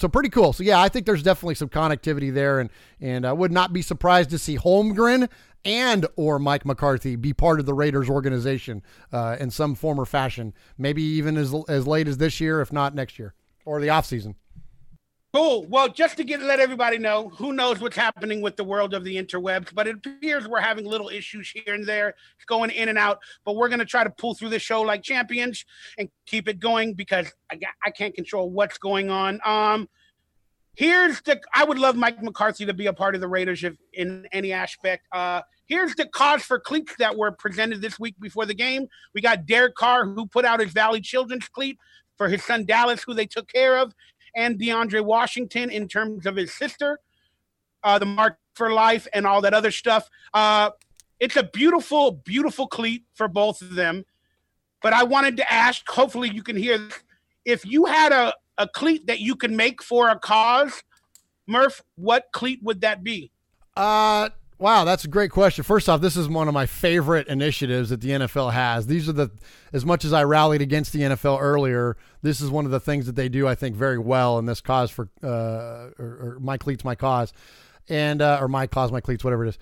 pretty cool. So yeah, I think there's definitely some connectivity there, and I would not be surprised to see Holmgren and or Mike McCarthy be part of the Raiders organization in some form or fashion, maybe even as late as this year, if not next year or the offseason. Cool. Well, just to let everybody know, who knows what's happening with the world of the interwebs, but it appears we're having little issues here and there. It's going in and out, but we're going to try to pull through the show like champions and keep it going because I can't control what's going on. I would love Mike McCarthy to be a part of the Raiders in any aspect. Here's the cause for cleats that were presented this week before the game. We got Derek Carr, who put out his Valley Children's cleat for his son Dallas, who they took care of, and DeAndre Washington in terms of his sister, the March for Life and all that other stuff. It's a beautiful, beautiful cleat for both of them. But I wanted to ask, hopefully you can hear this, if you had a cleat that you could make for a cause, Murf, what cleat would that be? Wow, that's a great question. First off, this is one of my favorite initiatives that the NFL has. These are as much as I rallied against the NFL earlier, this is one of the things that they do, I think, very well in this cause for, or My Cleats, My Cause, and, or My Cause, My Cleats, whatever it is.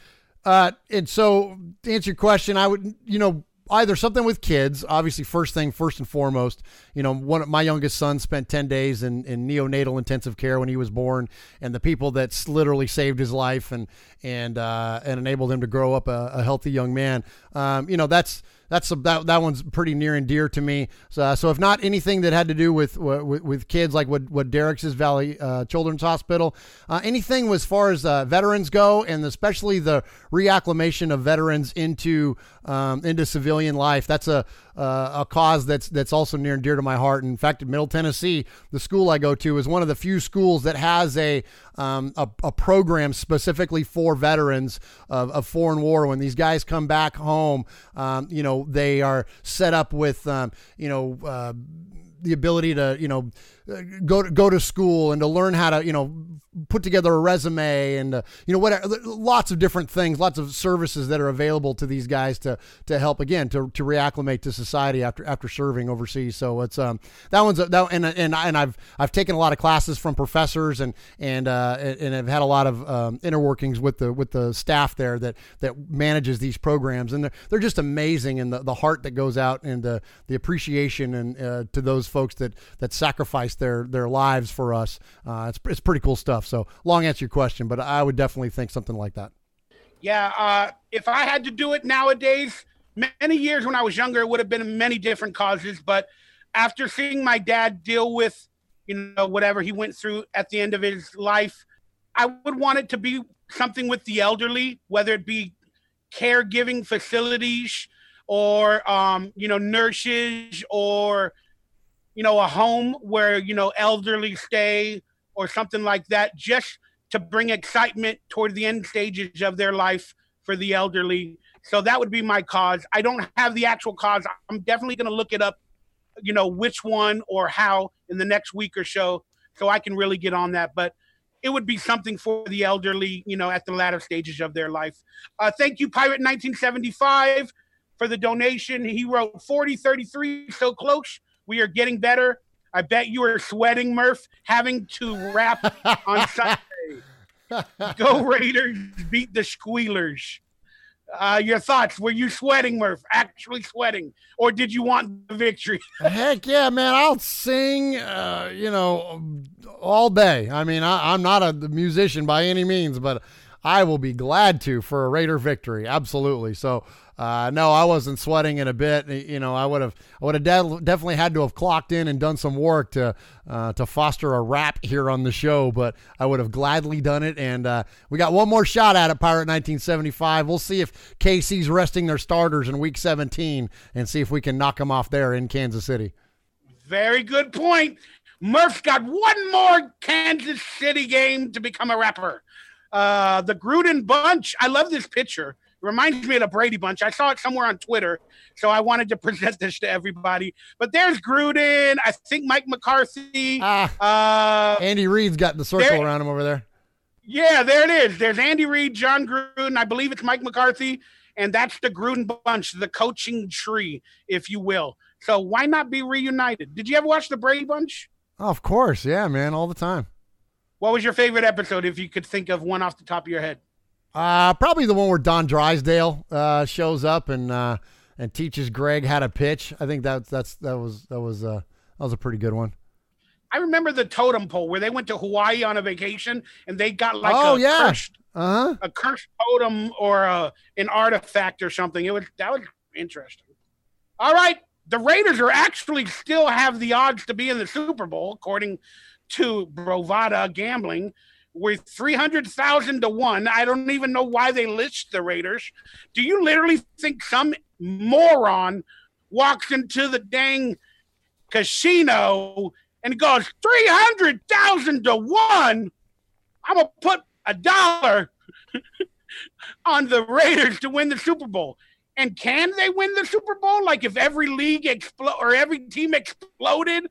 And so to answer your question, I would, either something with kids, obviously first and foremost. One of my youngest son spent 10 days in neonatal intensive care when he was born, and the people that literally saved his life and enabled him to grow up a healthy young man. That one's pretty near and dear to me. So if not anything that had to do with kids, like what Derek's is Valley Children's Hospital, anything as far as veterans go, and especially the reacclimation of veterans into civilian life, that's a cause that's also near and dear to my heart. And in fact, in Middle Tennessee, the school I go to is one of the few schools that has a program specifically for veterans of foreign war. When these guys come back home, they are set up with, the ability to, go to school and to learn how to, put together a resume and, whatever, lots of different things, lots of services that are available to these guys to help, again, to reacclimate to society after serving overseas. So it's, and I've taken a lot of classes from professors and I've had a lot of, interworkings with the staff there that manages these programs. And they're just amazing. And the heart that goes out and the appreciation and, to those folks that sacrifice their lives for us. It's pretty cool stuff. So long answer your question, but I would definitely think something like that. Yeah. If I had to do it nowadays, many years when I was younger, it would have been many different causes. But after seeing my dad deal with, whatever he went through at the end of his life, I would want it to be something with the elderly, whether it be caregiving facilities or, nurses or, a home where, elderly stay or something like that, just to bring excitement toward the end stages of their life for the elderly. So that would be my cause. I don't have the actual cause. I'm definitely going to look it up, which one or how in the next week or so I can really get on that. But it would be something for the elderly, at the latter stages of their life. Thank you, Pirate 1975, for the donation. He wrote 40-33, so close. We are getting better. I bet you were sweating, Murf, having to rap on Sunday. Go Raiders, beat the Squealers. Your thoughts? Were you sweating, Murf? Actually sweating? Or did you want the victory? Heck yeah, man. I'll sing, all day. I mean, I'm not a musician by any means, but I will be glad to for a Raider victory. Absolutely. So, no, I wasn't sweating in a bit. I would have definitely had to have clocked in and done some work to foster a rap here on the show, but I would have gladly done it. And we got one more shot at it, Pirate 1975. We'll see if KC's resting their starters in Week 17 and see if we can knock them off there in Kansas City. Very good point. Murph's got one more Kansas City game to become a rapper. The Gruden bunch. I love this picture. It reminds me of the Brady Bunch. I saw it somewhere on Twitter, so I wanted to present this to everybody. But there's Gruden. I think Mike McCarthy. Andy Reid's got the circle around him over there. Yeah, there it is. There's Andy Reid, John Gruden. I believe it's Mike McCarthy. And that's the Gruden bunch, the coaching tree, if you will. So why not be reunited? Did you ever watch the Brady Bunch? Oh, of course. Yeah, man, all the time. What was your favorite episode, if you could think of one off the top of your head? Probably the one where Don Drysdale shows up and teaches Greg how to pitch. I think that was a pretty good one. I remember the totem pole where they went to Hawaii on a vacation and they got like a cursed totem or an artifact or something. That was interesting. All right, the Raiders are actually still have the odds to be in the Super Bowl according to Brovada Gambling. With 300,000 to 1. I don't even know why they list the Raiders. Do you literally think some moron walks into the dang casino and goes 300,000 to 1? I'm gonna put $1 on the Raiders to win the Super Bowl. And can they win the Super Bowl? Like if every league or every team exploded,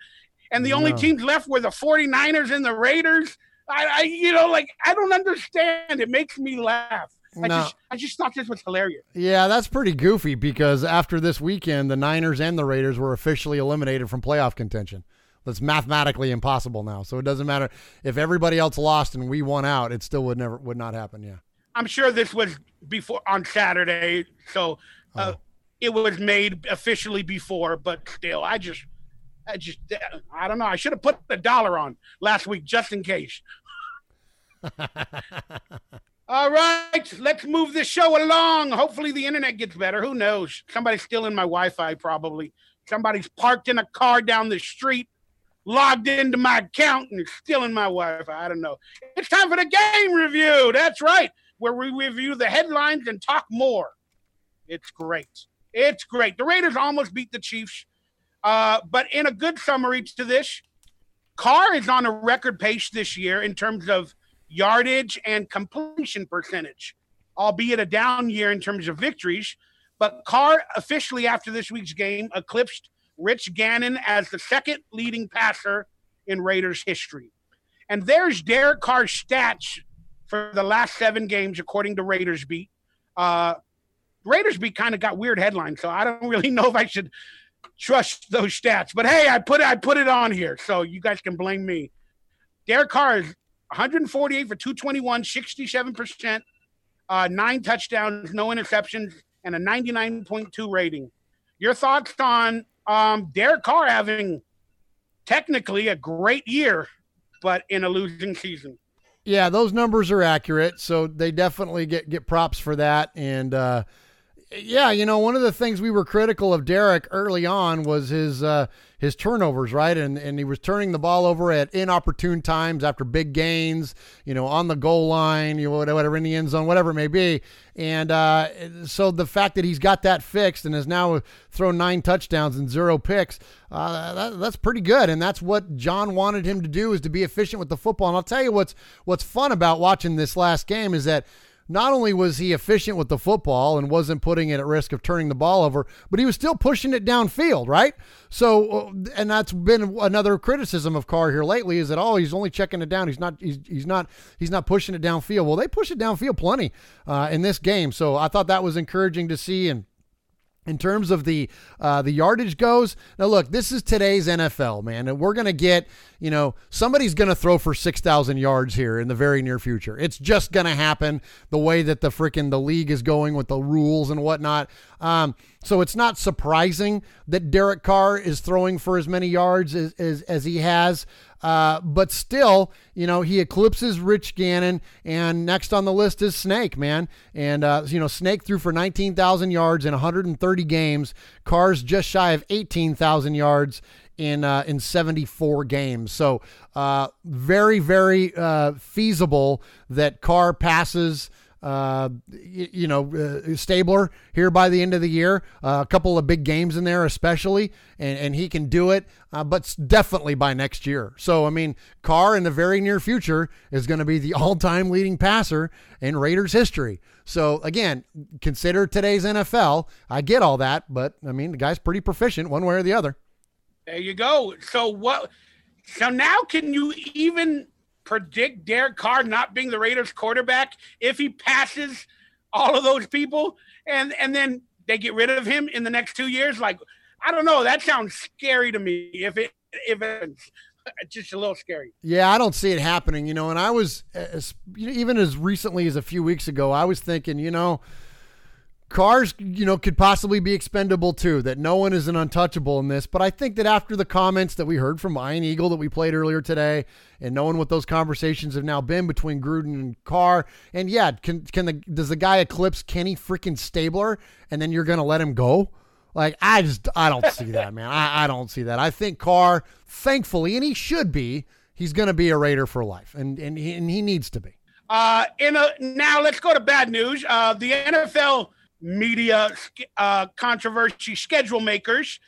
and the only teams left were the 49ers and the Raiders? I don't understand. It makes me laugh. I just thought this was hilarious. Yeah, that's pretty goofy because after this weekend, the Niners and the Raiders were officially eliminated from playoff contention. That's mathematically impossible now. So it doesn't matter if everybody else lost and we won out, it still would not happen. Yeah. I'm sure this was before on Saturday. So it was made officially before, but still, I don't know. I should have put $1 on last week just in case. All right, let's move this show along. Hopefully the internet gets better. Who knows? Somebody's stealing my Wi-Fi probably. Somebody's parked in a car down the street, logged into my account, and is stealing my Wi-Fi. I don't know. It's time for the game review. That's right, where we review the headlines and talk more. It's great. It's great. The Raiders almost beat the Chiefs. But in a good summary to this, Carr is on a record pace this year in terms of yardage and completion percentage, albeit a down year in terms of victories. But Carr officially after this week's game eclipsed Rich Gannon as the second leading passer in Raiders history. And there's Derek Carr's stats for the last 7 games, according to Raiders Beat. Raiders Beat kind of got weird headlines, so I don't really know if I should trust those stats, but hey, I put it on here, so you guys can blame me. Derek Carr is 148 for 221, 67%, 9 touchdowns, no interceptions, and a 99.2 rating. Your thoughts on Derek Carr having technically a great year, but in a losing season? Yeah, those numbers are accurate, so they definitely get props for that. And yeah, one of the things we were critical of Derek early on was his turnovers, right? And he was turning the ball over at inopportune times after big gains, on the goal line, whatever, in the end zone, whatever it may be. And so the fact that he's got that fixed and has now thrown 9 touchdowns and 0 picks, that's pretty good. And that's what John wanted him to do, is to be efficient with the football. And I'll tell you what's fun about watching this last game is that not only was he efficient with the football and wasn't putting it at risk of turning the ball over, but he was still pushing it downfield, right? So, and that's been another criticism of Carr here lately, is that, he's only checking it down. He's not pushing it downfield. Well, they push it downfield plenty in this game. So I thought that was encouraging to see. And in terms of the yardage goes, now look, this is today's NFL, man, and we're going to get, somebody's going to throw for 6,000 yards here in the very near future. It's just going to happen the way that the league is going with the rules and whatnot. So it's not surprising that Derek Carr is throwing for as many yards as he has. But still, he eclipses Rich Gannon, and next on the list is Snake, man. And, Snake threw for 19,000 yards in 130 games. Carr's just shy of 18,000 yards in 74 games. So, very, very, feasible that Carr passes, Stabler here by the end of the year, a couple of big games in there, especially, and he can do it, but definitely by next year. So, I mean, Carr in the very near future is going to be the all-time leading passer in Raiders history. So again, consider today's NFL. I get all that, but I mean, the guy's pretty proficient one way or the other. There you go. So now can you even predict Derek Carr not being the Raiders quarterback if he passes all of those people and then they get rid of him in the next 2 years? Like, I don't know. That sounds scary to me. If it's just a little scary. Yeah, I don't see it happening, and I was, even as recently as a few weeks ago, I was thinking, Cars, could possibly be expendable too, that no one is an untouchable in this. But I think that after the comments that we heard from Ian Eagle that we played earlier today, and knowing what those conversations have now been between Gruden and Carr, and yeah, does the guy eclipse Kenny freaking Stabler and then you're going to let him go? Like, I don't see that, man. I don't see that. I think Carr, thankfully, and he should be, he's going to be a Raider for life, and he needs to be. Now let's go to bad news. The NFL media controversy schedule makers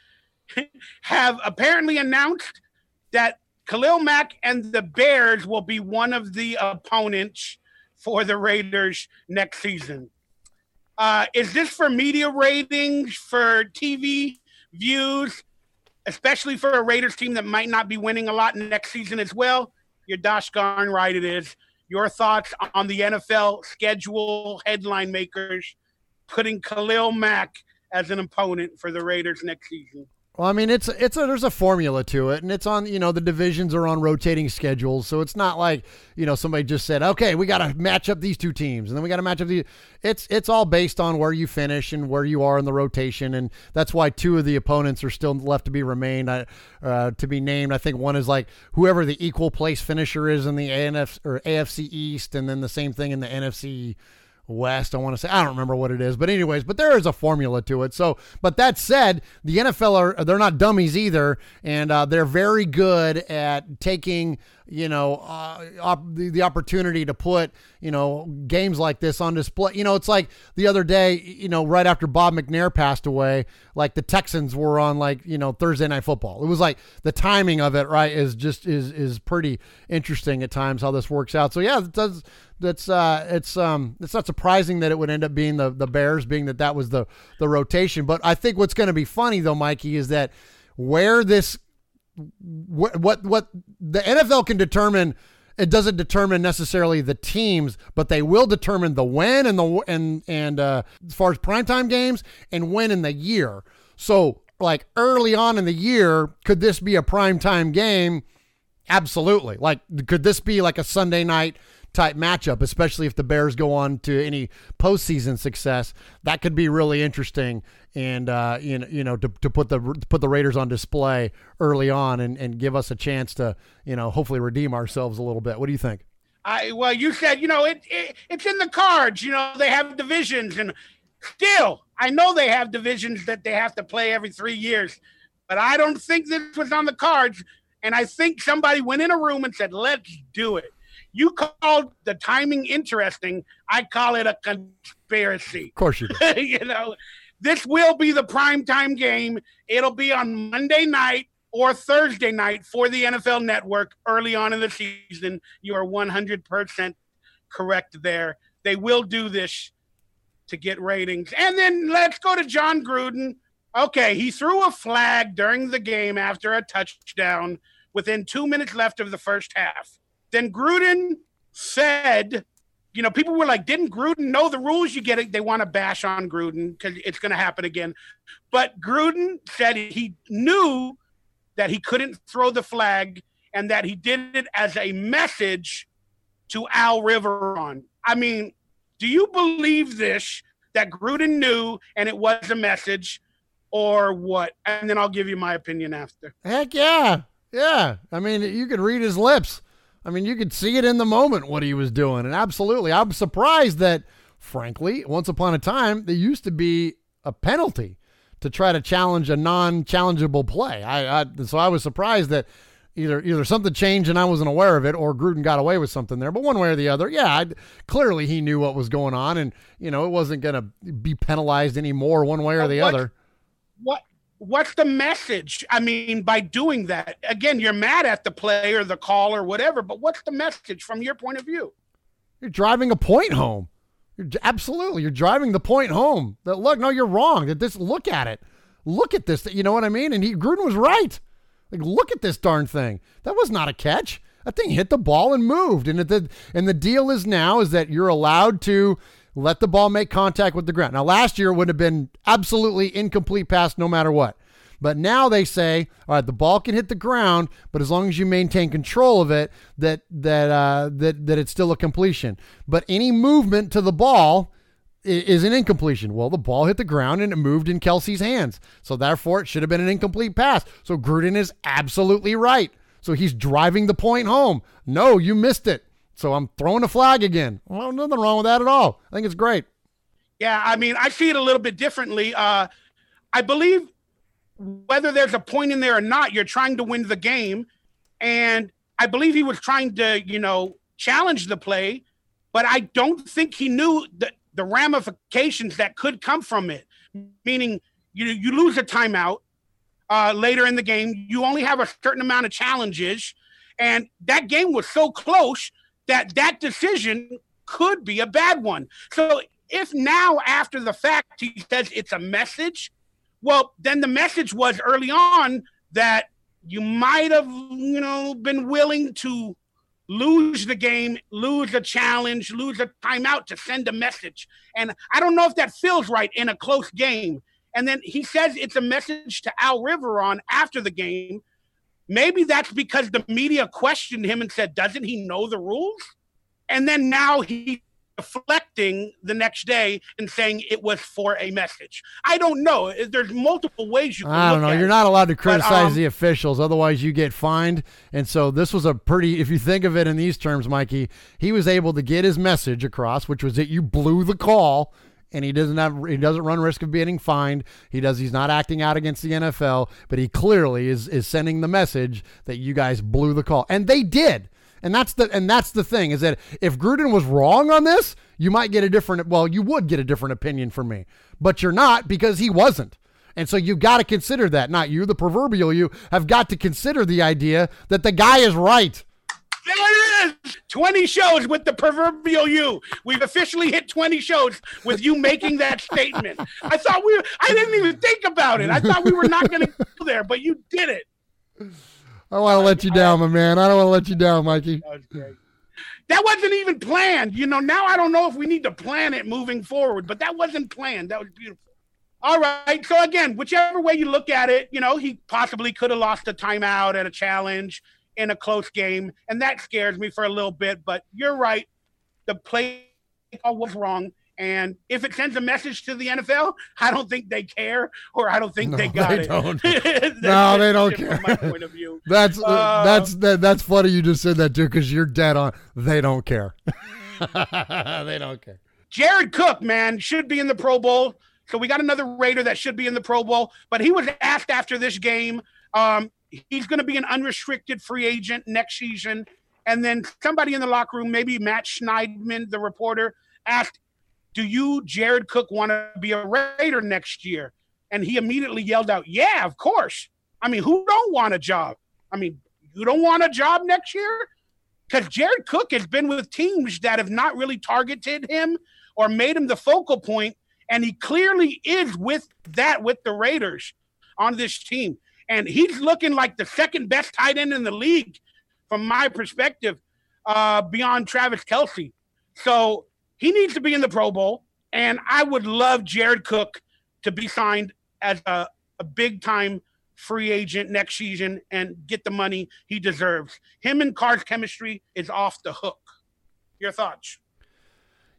have apparently announced that Khalil Mack and the Bears will be one of the opponents for the Raiders next season. Is this for media ratings, for TV views, especially for a Raiders team that might not be winning a lot next season as well? You're dosh darn right it is. Your thoughts on the NFL schedule headline makers putting Khalil Mack as an opponent for the Raiders next season? Well, I mean, there's a formula to it, and it's on, the divisions are on rotating schedules, so it's not like, somebody just said, okay, we got to match up these two teams, and then we got to match up these. It's all based on where you finish and where you are in the rotation, and that's why two of the opponents are still left to be named. I think one is like whoever the equal place finisher is in the AFC East, and then the same thing in the NFC West, I want to say. I don't remember what it is, but anyways, but there is a formula to it. So, but that said, the NFL they're not dummies either, and they're very good at taking, the opportunity to put, games like this on display. It's like the other day, right after Bob McNair passed away, like the Texans were on Thursday Night Football. It was like the timing of it, right, is pretty interesting at times how this works out. So yeah, it does. It's not surprising that it would end up being the Bears, being that was the rotation. But I think what's going to be funny though, Mikey, is that where this what the NFL can determine, it doesn't determine necessarily the teams, but they will determine the when and as far as primetime games and when in the year. So like early on in the year, could this be a primetime game? Absolutely. Like, could this be like a Sunday night type matchup, especially if the Bears go on to any postseason success? That could be really interesting, and to put the Raiders on display early on and give us a chance to hopefully redeem ourselves a little bit. What do you think? Well, you said it's in the cards. They have divisions, and still I know they have divisions that they have to play every 3 years, but I don't think this was on the cards. And I think somebody went in a room and said, "Let's do it." You called the timing interesting. I call it a conspiracy. Of course you do. This will be the primetime game. It'll be on Monday night or Thursday night for the NFL Network early on in the season. You are 100% correct there. They will do this to get ratings. And then let's go to John Gruden. Okay, he threw a flag during the game after a touchdown within 2 minutes left of the first half. Then Gruden said, people were like, didn't Gruden know the rules? You get it. They want to bash on Gruden because it's going to happen again. But Gruden said he knew that he couldn't throw the flag and that he did it as a message to Al Riveron. I mean, do you believe this, that Gruden knew and it was a message? Or what? And then I'll give you my opinion after. Heck yeah. Yeah. I mean, you could read his lips. I mean, you could see it in the moment what he was doing. And absolutely, I'm surprised that, frankly, once upon a time, there used to be a penalty to try to challenge a non-challengeable play. So I was surprised that either something changed and I wasn't aware of it, or Gruden got away with something there. But one way or the other, yeah, clearly he knew what was going on, and it wasn't going to be penalized anymore one way or the other. What's the message? I mean, by doing that, again, you're mad at the play or the call or whatever, but what's the message from your point of view? You're driving a point home. You're driving the point home. That look, no, you're wrong. Look at it. Look at this. You know what I mean? And Gruden was right. Like, look at this darn thing. That was not a catch. That thing hit the ball and moved. And the deal is now is that you're allowed to let the ball make contact with the ground. Now, last year would have been absolutely incomplete pass no matter what. But now they say, all right, the ball can hit the ground, but as long as you maintain control of it, that it's still a completion. But any movement to the ball is an incompletion. Well, the ball hit the ground and it moved in Kelsey's hands. So therefore, it should have been an incomplete pass. So Gruden is absolutely right. So he's driving the point home. No, you missed it. So I'm throwing a flag again. Well, nothing wrong with that at all. I think it's great. Yeah, I mean, I see it a little bit differently. I believe whether there's a point in there or not, you're trying to win the game. And I believe he was trying to, challenge the play, but I don't think he knew that the ramifications that could come from it, meaning you lose a timeout later in the game. You only have a certain amount of challenges, and that game was so close that decision could be a bad one. So if now after the fact he says it's a message, well, then the message was early on that you might have, been willing to lose the game, lose a challenge, lose a timeout to send a message. And I don't know if that feels right in a close game. And then he says it's a message to Al Riveron after the game. Maybe that's because the media questioned him and said, doesn't he know the rules? And then now he's deflecting the next day and saying it was for a message. I don't know. There's multiple ways you can I don't look know. at You're it. not allowed to criticize But, the officials. Otherwise, you get fined. And so this was a pretty, if you think of it in these terms, Mikey, he was able to get his message across, which was that you blew the call. And he doesn't run risk of getting fined. He's not acting out against the NFL, but he clearly is sending the message that you guys blew the call. And they did. And that's the thing, is that if Gruden was wrong on this, you would get a different opinion from me. But you're not, because he wasn't. And so you've got to consider that. Not you, the proverbial you, have got to consider the idea that the guy is right. There it is. 20 shows with the proverbial you. We've officially hit 20 shows with you making that statement. I didn't even think about it. I thought we were not going to go there, but you did it. I don't want to let you down, my man. I don't want to let you down, Mikey. That was great. That wasn't even planned. Now I don't know if we need to plan it moving forward, but that wasn't planned. That was beautiful. All right. So again, whichever way you look at it, he possibly could have lost a timeout at a challenge in a close game, and that scares me for a little bit. But you're right. The play call was wrong. And if it sends a message to the NFL, I don't think they care, or I don't think they got it. Don't. No, they don't care. From my point of view. That's funny you just said that, too, because you're dead on. They don't care. They don't care. Jared Cook, man, should be in the Pro Bowl. So we got another Raider that should be in the Pro Bowl. But he was asked after this game, he's going to be an unrestricted free agent next season. And then somebody in the locker room, maybe Matt Schneidman, the reporter, asked, do you, Jared Cook, want to be a Raider next year? And he immediately yelled out, yeah, of course. I mean, who don't want a job? I mean, you don't want a job next year? Because Jared Cook has been with teams that have not really targeted him or made him the focal point, and he clearly is with the Raiders on this team. And he's looking like the second best tight end in the league from my perspective, beyond Travis Kelce. So he needs to be in the Pro Bowl, and I would love Jared Cook to be signed as a big-time free agent next season and get the money he deserves. Him and Carr's chemistry is off the hook. Your thoughts?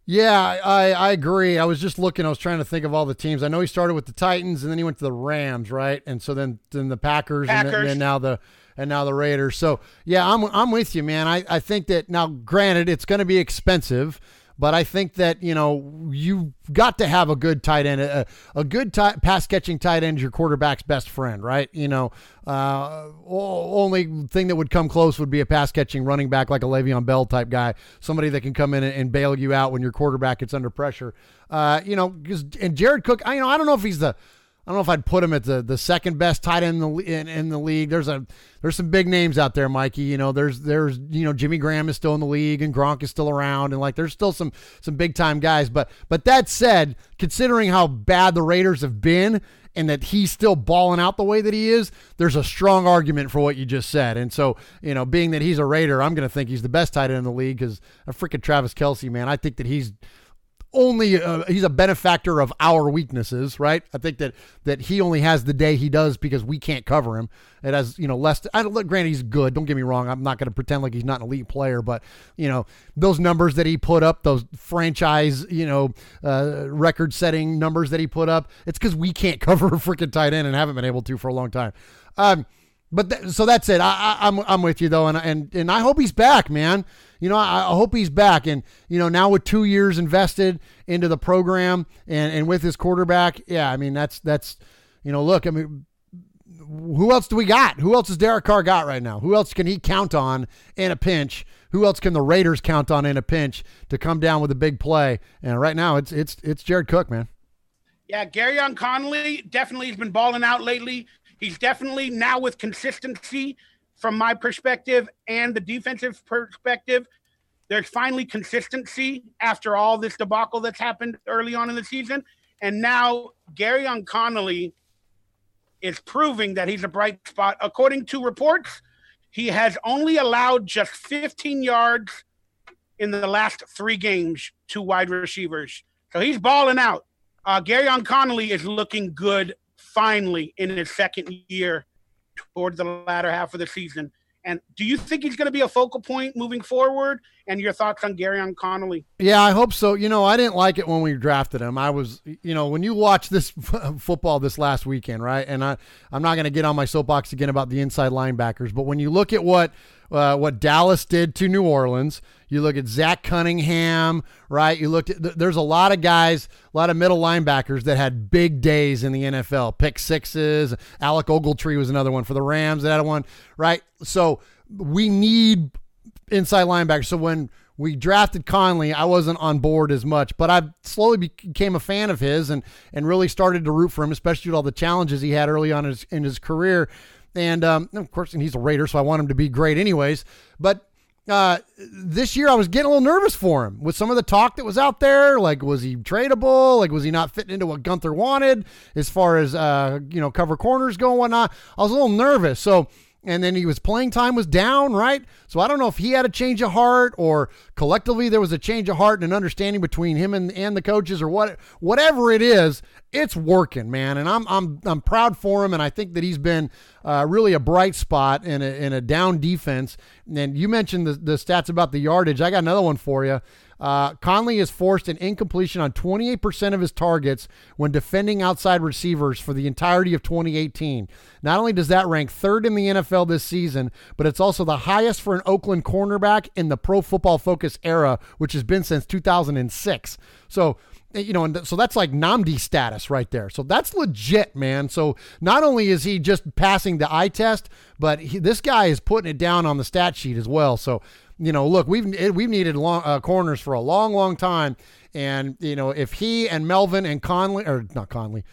Yeah, I agree. I was just looking. I was trying to think of all the teams. I know he started with the Titans, and then he went to the Rams, right? And so then the Packers. And now the Raiders. So yeah, I'm with you, man. I think that now, granted, it's going to be expensive. But I think that, you've got to have a good tight end. A good pass-catching tight end is your quarterback's best friend, right? Only thing that would come close would be a pass-catching running back like a Le'Veon Bell type guy, somebody that can come in and bail you out when your quarterback gets under pressure. And Jared Cook, I don't know if he's I don't know if I'd put him at the second best tight end in the league. There's some big names out there, Mikey. There's Jimmy Graham is still in the league and Gronk is still around, and there's still some big time guys. But that said, considering how bad the Raiders have been and that he's still balling out the way that he is, there's a strong argument for what you just said. And so, being that he's a Raider, I'm going to think he's the best tight end in the league because freaking Travis Kelce, man, I think that he's he's a benefactor of our weaknesses, right? I think that he only has the day he does because we can't cover him. It has, less. Granted, he's good. Don't get me wrong. I'm not going to pretend like he's not an elite player, but those numbers that he put up, those franchise, record-setting numbers that he put up, it's because we can't cover a freaking tight end and haven't been able to for a long time. So that's it. I'm with you though, and I hope he's back, man. I hope he's back, and now with 2 years invested into the program and with his quarterback, yeah. I mean that's look. I mean, who else do we got? Who else has Derek Carr got right now? Who else can he count on in a pinch? Who else can the Raiders count on in a pinch to come down with a big play? And right now it's Jared Cook, man. Yeah, Garyon Connolly definitely has been balling out lately. He's definitely now with consistency from my perspective and the defensive perspective. There's finally consistency after all this debacle that's happened early on in the season. And now Garyon Connolly is proving that he's a bright spot. According to reports, he has only allowed just 15 yards in the last 3 games to wide receivers. So he's balling out. Garyon Connolly is looking good finally in his second year towards the latter half of the season. And do you think he's going to be a focal point moving forward? And your thoughts on Garyon Connolly? Yeah, I hope so. I didn't like it when we drafted him. I was, when you watch this football this last weekend, right? And I'm not going to get on my soapbox again about the inside linebackers, but when you look at what Dallas did to New Orleans, you look at Zach Cunningham, right? You looked at, there's a lot of guys, a lot of middle linebackers that had big days in the NFL, pick sixes. Alec Ogletree was another one for the Rams that had one, right? So we need inside linebackers. So when we drafted Conley, I wasn't on board as much, but I slowly became a fan of his and really started to root for him, especially with all the challenges he had early on in his career. And of course, he's a Raider, so I want him to be great anyways. But this year I was getting a little nervous for him with some of the talk that was out there. Like, was he tradable? Like, was he not fitting into what Gunther wanted as far as, cover corners go and whatnot? I was a little nervous. So, and then playing time was down, right? So I don't know if he had a change of heart or collectively there was a change of heart and an understanding between him and the coaches or whatever it is. It's working, man, and I'm proud for him, and I think that he's been really a bright spot in a down defense. And you mentioned the stats about the yardage. I got another one for you. Conley has forced an incompletion on 28% of his targets when defending outside receivers for the entirety of 2018. Not only does that rank 3rd in the NFL this season, but it's also the highest for an Oakland cornerback in the Pro Football Focus era, which has been since 2006. So, and so that's like Namdi status right there. So that's legit, man. So not only is he just passing the eye test, but this guy is putting it down on the stat sheet as well. So, look, we've needed corners for a long, long time. And, if he and Melvin and Conley, or not Conley,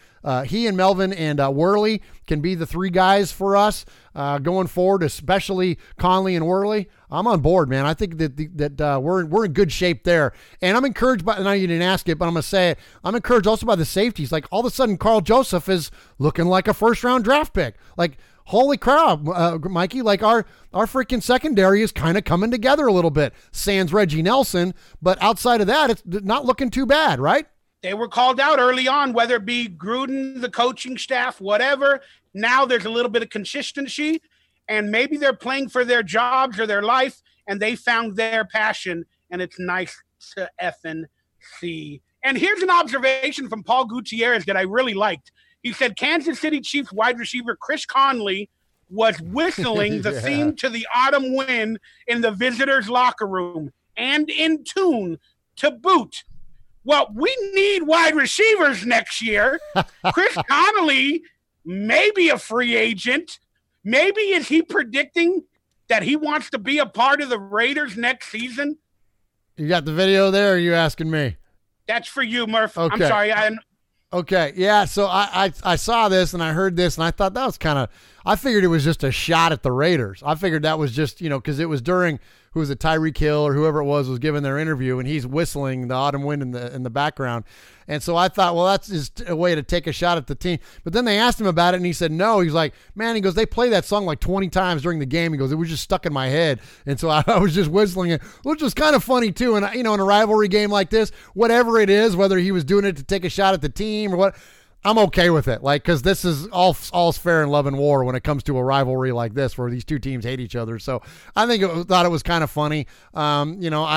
he and Melvin and Worley can be the 3 guys for us going forward, especially Conley and Worley, I'm on board, man. I think that we're in good shape there. And I'm encouraged by, I know you didn't ask it, but I'm going to say it. I'm encouraged also by the safeties. Like, all of a sudden, Carl Joseph is looking like a first-round draft pick. Like, holy crap, Mikey, like our freaking secondary is kind of coming together a little bit. Sans Reggie Nelson, but outside of that, it's not looking too bad, right? They were called out early on, whether it be Gruden, the coaching staff, whatever. Now there's a little bit of consistency, and maybe they're playing for their jobs or their life, and they found their passion, and it's nice to effing see. And here's an observation from Paul Gutierrez that I really liked. He said Kansas City Chiefs wide receiver Chris Conley was whistling the theme to the autumn win in the visitors' locker room and in tune to boot. Well, we need wide receivers next year. Chris Conley may be a free agent. Maybe is he predicting that he wants to be a part of the Raiders next season? You got the video there, or are you asking me? That's for you, Murf. Okay. I'm sorry. Okay, yeah, so I saw this and I heard this and I thought that was I figured it was just a shot at the Raiders. I figured that was just, because it was during who was it, Tyreek Hill or whoever it was giving their interview, and he's whistling the autumn wind in the background. And so I thought, well, that's just a way to take a shot at the team. But then they asked him about it, and he said no. He's like, man, he goes, they play that song like 20 times during the game. He goes, it was just stuck in my head. And so I was just whistling it, which was kind of funny too. And, in a rivalry game like this, whatever it is, whether he was doing it to take a shot at the team or what, I'm okay with it. Like, because this is all's fair in love and war when it comes to a rivalry like this, where these two teams hate each other. So I thought it was kind of funny. I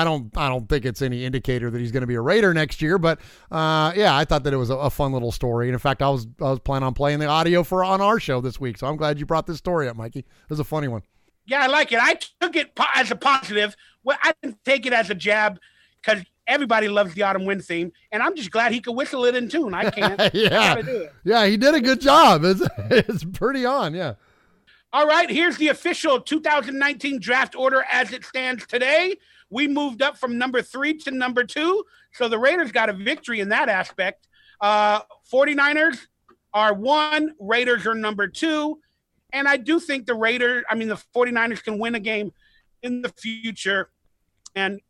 don't think it's any indicator that he's going to be a Raider next year, but I thought that it was a fun little story. And in fact, I was planning on playing the audio on our show this week. So I'm glad you brought this story up, Mikey. It was a funny one. Yeah, I like it. I took it as a positive. Well, I didn't take it as a jab because everybody loves the autumn wind theme, and I'm just glad he could whistle it in tune. I can't. Yeah, yeah, he did a good job. It's pretty on. Yeah. All right, here's the official 2019 draft order as it stands today. We moved up from number 3 to number 2, so the Raiders got a victory in that aspect. 49ers are 1, Raiders are number 2, and I do think the 49ers can win a game in the future, and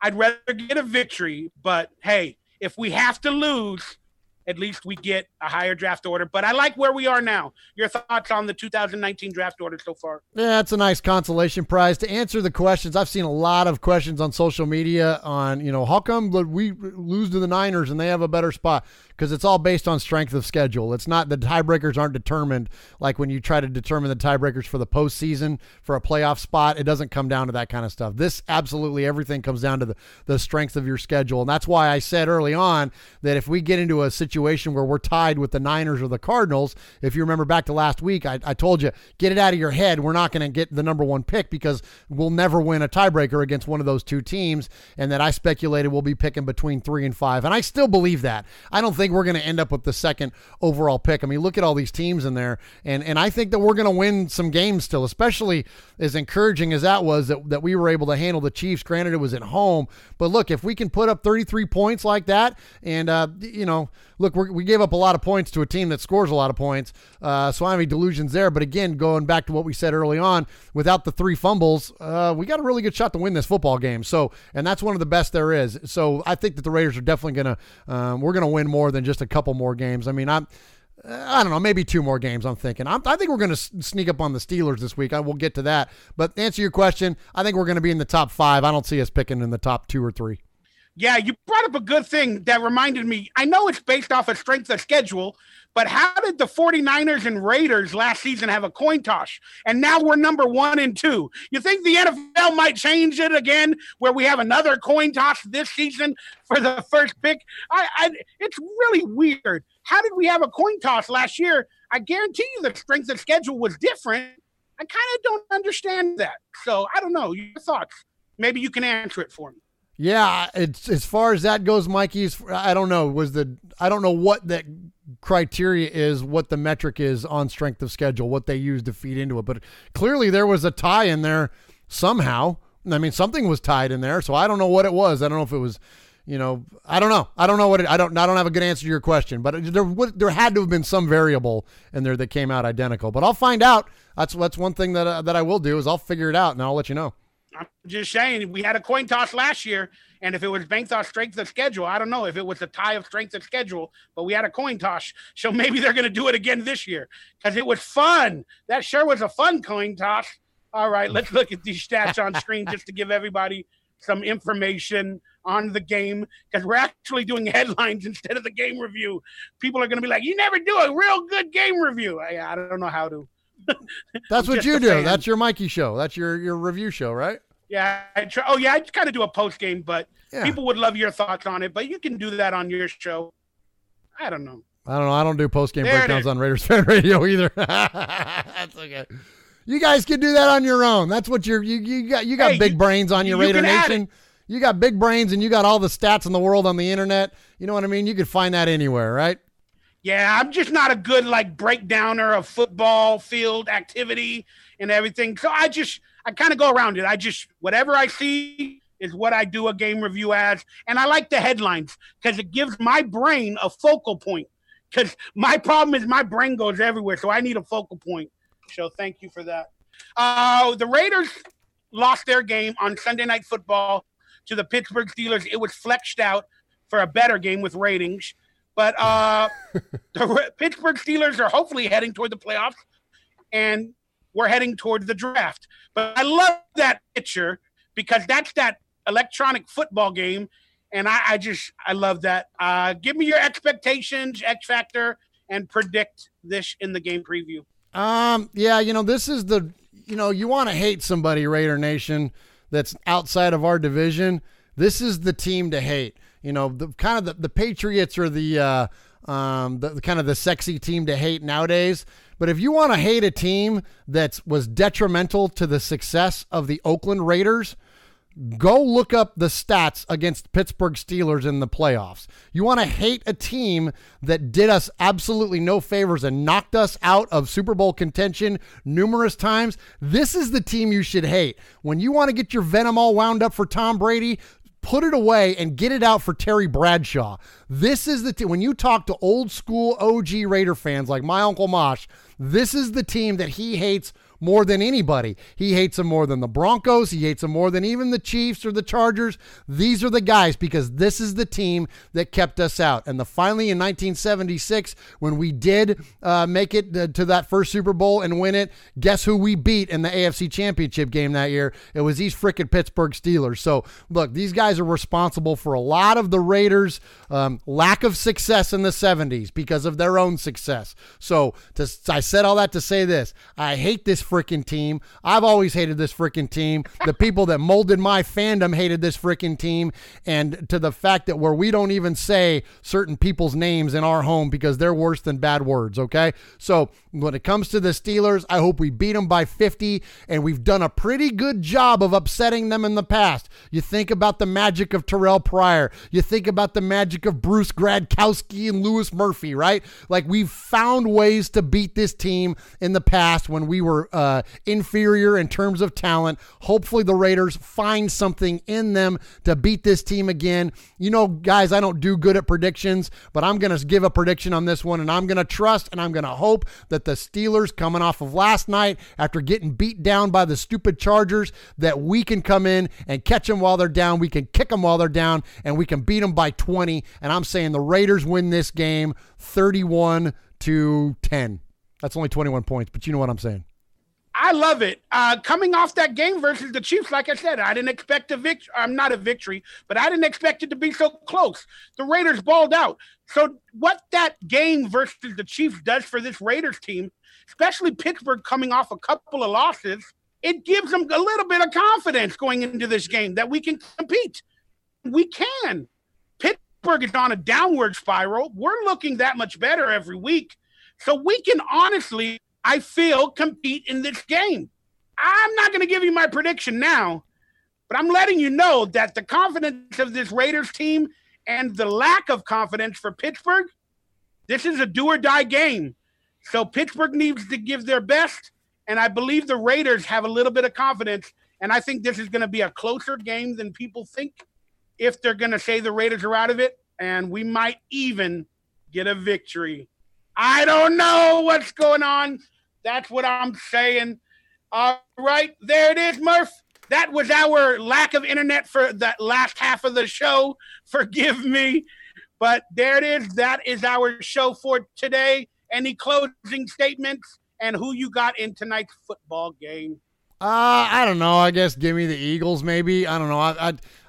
I'd rather get a victory, but hey, if we have to lose, at least we get a higher draft order. But I like where we are now. Your thoughts on the 2019 draft order so far? Yeah, it's a nice consolation prize. To answer the questions, I've seen a lot of questions on social media on, how come we lose to the Niners and they have a better spot? Because it's all based on strength of schedule. It's not, the tiebreakers aren't determined like when you try to determine the tiebreakers for the postseason for a playoff spot. It doesn't come down to that kind of stuff. This absolutely everything comes down to the strength of your schedule. And that's why I said early on that if we get into a situation where we're tied with the Niners or the Cardinals, if you remember back to last week, I told you, get it out of your head. We're not going to get the number 1 pick because we'll never win a tiebreaker against one of those two teams. And that I speculated we'll be picking between 3 and 5. And I still believe that. I don't think we're going to end up with the 2nd overall pick. I mean, look at all these teams in there. And I think that we're going to win some games still, especially as encouraging as that was that we were able to handle the Chiefs. Granted, it was at home. But look, if we can put up 33 points like that, and, look, we gave up a lot of points to a team that scores a lot of points. So I don't have any delusions there. But again, going back to what we said early on, without the 3 fumbles, we got a really good shot to win this football game. So, and that's one of the best there is. So I think that the Raiders are definitely going to, we're going to win more than just a couple more games. I mean, I don't know, maybe 2 more games I'm thinking. I think we're going to sneak up on the Steelers this week. I will get to that. But to answer your question, I think we're going to be in the top 5. I don't see us picking in the top 2 or 3. Yeah, you brought up a good thing that reminded me. I know it's based off of strength of schedule, but how did the 49ers and Raiders last season have a coin toss? And now we're number 1 and 2. You think the NFL might change it again where we have another coin toss this season for the first pick? It's really weird. How did we have a coin toss last year? I guarantee you the strength of schedule was different. I kind of don't understand that. So I don't know. Your thoughts? Maybe you can answer it for me. Yeah, it's as far as that goes, Mikey. I don't know. I don't know what that criteria is, what the metric is on strength of schedule, what they use to feed into it. But clearly there was a tie in there somehow. I mean, something was tied in there, so I don't know what it was. I don't know if it was, I don't know. I don't know what I don't have a good answer to your question. But there had to have been some variable in there that came out identical. But I'll find out. That's one thing that I will do is I'll figure it out and I'll let you know. I'm just saying, we had a coin toss last year, and if it was based on strength of schedule, I don't know if it was a tie of strength of schedule, but we had a coin toss, so maybe they're going to do it again this year because it was fun. That sure was a fun coin toss. All right, let's look at these stats on screen just to give everybody some information on the game because we're actually doing headlines instead of the game review. People are going to be like, you never do a real good game review. I don't know how to. That's what you do. That's your Mikey show. That's your review show, right? Yeah, I kind of do a post game, but people would love your thoughts on it. But you can do that on your show. I don't know. I don't do post game breakdowns on Raiders Fan Radio either. That's okay. You guys can do that on your own. That's what you got big brains on your Raider Nation. You got big brains and you got all the stats in the world on the internet. You know what I mean? You could find that anywhere, right? Yeah, I'm just not a good breakdowner of football field activity and everything. So I kind of go around it. Whatever I see is what I do a game review as. And I like the headlines because it gives my brain a focal point. Because my problem is my brain goes everywhere. So I need a focal point. So thank you for that. The Raiders lost their game on Sunday Night Football to the Pittsburgh Steelers. It was flexed out for a better game with ratings. But the Pittsburgh Steelers are hopefully heading toward the playoffs, and we're heading toward the draft. But I love that picture because that's that electronic football game, and I love that. Give me your expectations, X Factor, and predict this in the game preview. Yeah, this is you want to hate somebody, Raider Nation, that's outside of our division. This is the team to hate. The Patriots are the kind of the sexy team to hate nowadays. But if you want to hate a team that was detrimental to the success of the Oakland Raiders, go look up the stats against Pittsburgh Steelers in the playoffs. You want to hate a team that did us absolutely no favors and knocked us out of Super Bowl contention numerous times. This is the team you should hate. When you want to get your venom all wound up for Tom Brady, put it away and get it out for Terry Bradshaw. This is the team. When you talk to old school OG Raider fans like my Uncle Mosh, this is the team that he hates more than anybody. He hates them more than the Broncos. He hates them more than even the Chiefs or the Chargers. These are the guys, because this is the team that kept us out. And finally in 1976, when we did make it to that first Super Bowl and win it, guess who we beat in the AFC Championship game that year? It was these frickin' Pittsburgh Steelers. So look, these guys are responsible for a lot of the Raiders' lack of success in the 70s because of their own success. So I said all that to say this. I hate this freaking team. I've always hated this freaking team. The people that molded my fandom hated this freaking team, and to the fact that where we don't even say certain people's names in our home because they're worse than bad words, okay? So when it comes to the Steelers, I hope we beat them by 50, and we've done a pretty good job of upsetting them in the past. You think about the magic of Terrell Pryor. You think about the magic of Bruce Gradkowski and Louis Murphy, right? Like, we've found ways to beat this team in the past when we were inferior in terms of talent. Hopefully the Raiders find something in them to beat this team again. Guys, I don't do good at predictions, but I'm going to give a prediction on this one, and I'm going to trust and I'm going to hope that the Steelers, coming off of last night after getting beat down by the stupid Chargers, that we can come in and catch them while they're down. We can kick them while they're down, and we can beat them by 20. And I'm saying the Raiders win this game 31-10. That's only 21 points, but you know what I'm saying. I love it. Coming off that game versus the Chiefs, like I said, I didn't expect a victory. I'm not a victory, but I didn't expect it to be so close. The Raiders balled out. So what that game versus the Chiefs does for this Raiders team, especially Pittsburgh coming off a couple of losses, it gives them a little bit of confidence going into this game that we can compete. We can. Pittsburgh is on a downward spiral. We're looking that much better every week. So we can honestly, I feel, compete in this game. I'm not going to give you my prediction now, but I'm letting you know that the confidence of this Raiders team and the lack of confidence for Pittsburgh, this is a do-or-die game. So Pittsburgh needs to give their best, and I believe the Raiders have a little bit of confidence, and I think this is going to be a closer game than people think if they're going to say the Raiders are out of it, and we might even get a victory. I don't know what's going on. That's what I'm saying. All right, there it is, Murf. That was our lack of internet for that last half of the show. Forgive me. But there it is. That is our show for today. Any closing statements and who you got in tonight's football game? I don't know. I guess give me the Eagles, maybe. I don't know.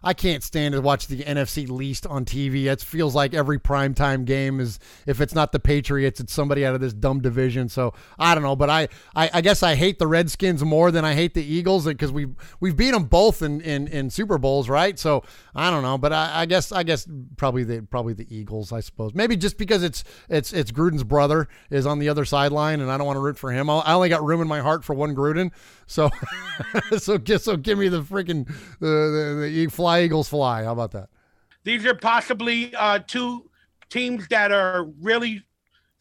I can't stand to watch the NFC least on TV. It feels like every primetime game is, if it's not the Patriots, it's somebody out of this dumb division. So I don't know. But I guess I hate the Redskins more than I hate the Eagles because we've beat them both in Super Bowls, right? So I don't know. But I guess probably the Eagles, I suppose. Maybe just because it's Gruden's brother is on the other sideline, and I don't want to root for him. I only got room in my heart for one Gruden. So so give me the freaking the fly Eagles fly. How about that? These are possibly two teams that are really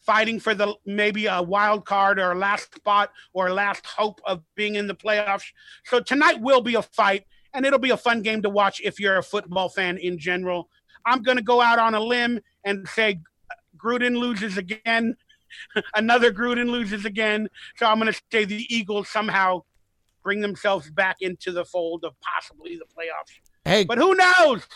fighting for maybe a wild card or a last spot or a last hope of being in the playoffs. So tonight will be a fight, and it'll be a fun game to watch if you're a football fan in general. I'm going to go out on a limb and say Gruden loses again. Another Gruden loses again. So I'm going to say the Eagles somehow bring themselves back into the fold of possibly the playoffs. Hey, but who knows?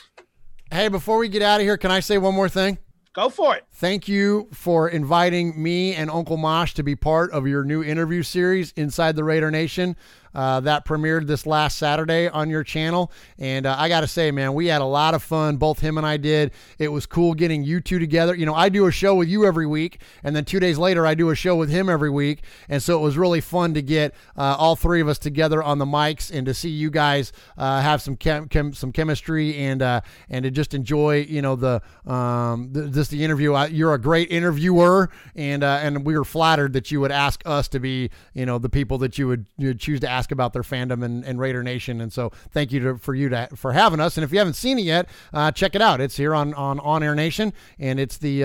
Hey, before we get out of here, can I say one more thing? Go for it. Thank you for inviting me and Uncle Mosh to be part of your new interview series, Inside the Raider Nation. That premiered this last Saturday on your channel. And I got to say, man, we had a lot of fun. Both him and I did. It was cool getting you two together. You know, I do a show with you every week, and then 2 days later, I do a show with him every week. And so it was really fun to get all three of us together on the mics and to see you guys have some chemistry and to just enjoy, you know, the interview. You're a great interviewer, and we were flattered that you would ask us to be, you know, the people that you would choose to ask about their fandom and Raider Nation. And so thank you for having us. And if you haven't seen it yet, check it out. It's here on Air Nation, and it's the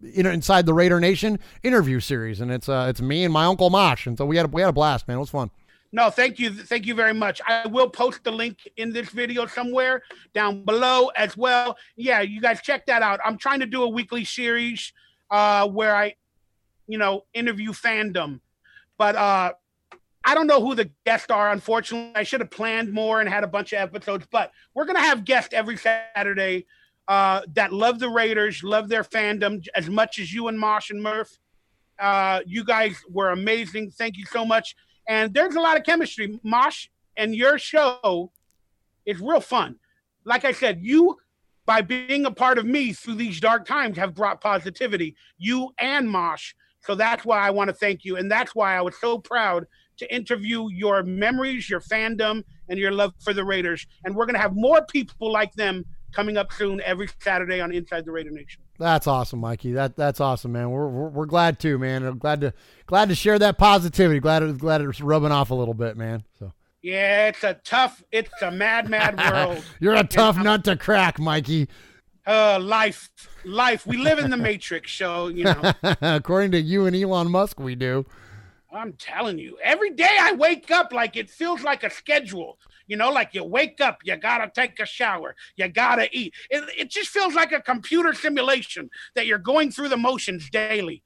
Inside the Raider Nation interview series. And it's me and my Uncle Mosh. And so we had a blast, man. It was fun. No, thank you. Thank you very much. I will post the link in this video somewhere down below as well. Yeah, you guys check that out. I'm trying to do a weekly series where I, interview fandom. But I don't know who the guests are, unfortunately. I should have planned more and had a bunch of episodes. But we're going to have guests every Saturday that love the Raiders, love their fandom as much as you and Mosh and Murf. You guys were amazing. Thank you so much. And there's a lot of chemistry. Mosh, and your show is real fun. Like I said, you, by being a part of me through these dark times, have brought positivity. You and Mosh. So that's why I want to thank you. And that's why I was so proud to interview your memories, your fandom, and your love for the Raiders. And we're going to have more people like them coming up soon every Saturday on Inside the Raider Nation. That's awesome, Mikey. That's awesome, man. We're glad too, man. I'm glad to share that positivity. Glad it's rubbing off a little bit, man. So yeah, it's a mad world. You're a tough nut to crack, Mikey. Life. We live in the Matrix, so According to you and Elon Musk, we do. I'm telling you, every day I wake up like it feels like a schedule. Like you wake up, you got to take a shower, you got to eat. It just feels like a computer simulation that you're going through the motions daily,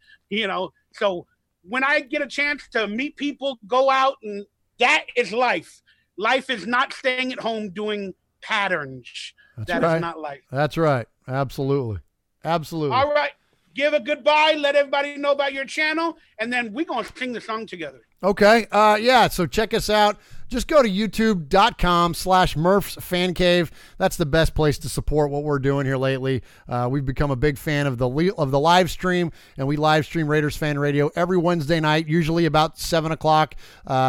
So when I get a chance to meet people, go out, and that is life. Life is not staying at home doing patterns. That is not life. That's right. Absolutely. All right. Give a goodbye. Let everybody know about your channel, and then we're going to sing the song together. Okay. Yeah. So check us out. Just go to youtube.com/Murf's Fan Cave. That's the best place to support what we're doing here lately. We've become a big fan of the live stream, and we live stream Raiders Fan Radio every Wednesday night, usually about 7 o'clock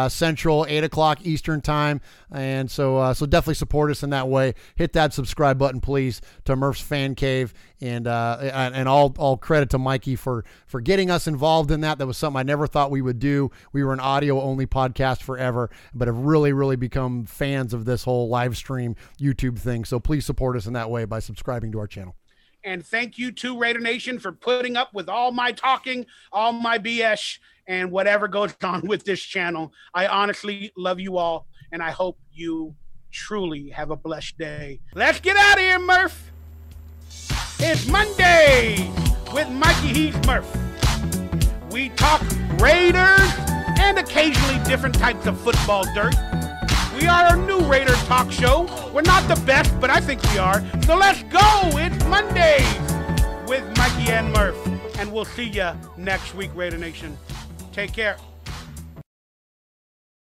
Central, 8 o'clock Eastern time. And so definitely support us in that way. Hit that subscribe button, please, to Murf's Fan Cave. And all credit to Mikey for getting us involved in that. That was something I never thought we would do. We were an audio-only podcast forever, but have really become fans of this whole live stream YouTube thing. So please support us in that way by subscribing to our channel. And thank you to Raider Nation for putting up with all my talking, all my BS, and whatever goes on with this channel. I honestly love you all, and I hope you truly have a blessed day. Let's get out of here, Murf. It's Monday with Mikey He's Murf. We talk Raiders and occasionally different types of football dirt. We are a new Raider talk show. We're not the best, but I think we are. So let's go. It's Mondays with Mikey and Murf. And we'll see you next week, Raider Nation. Take care.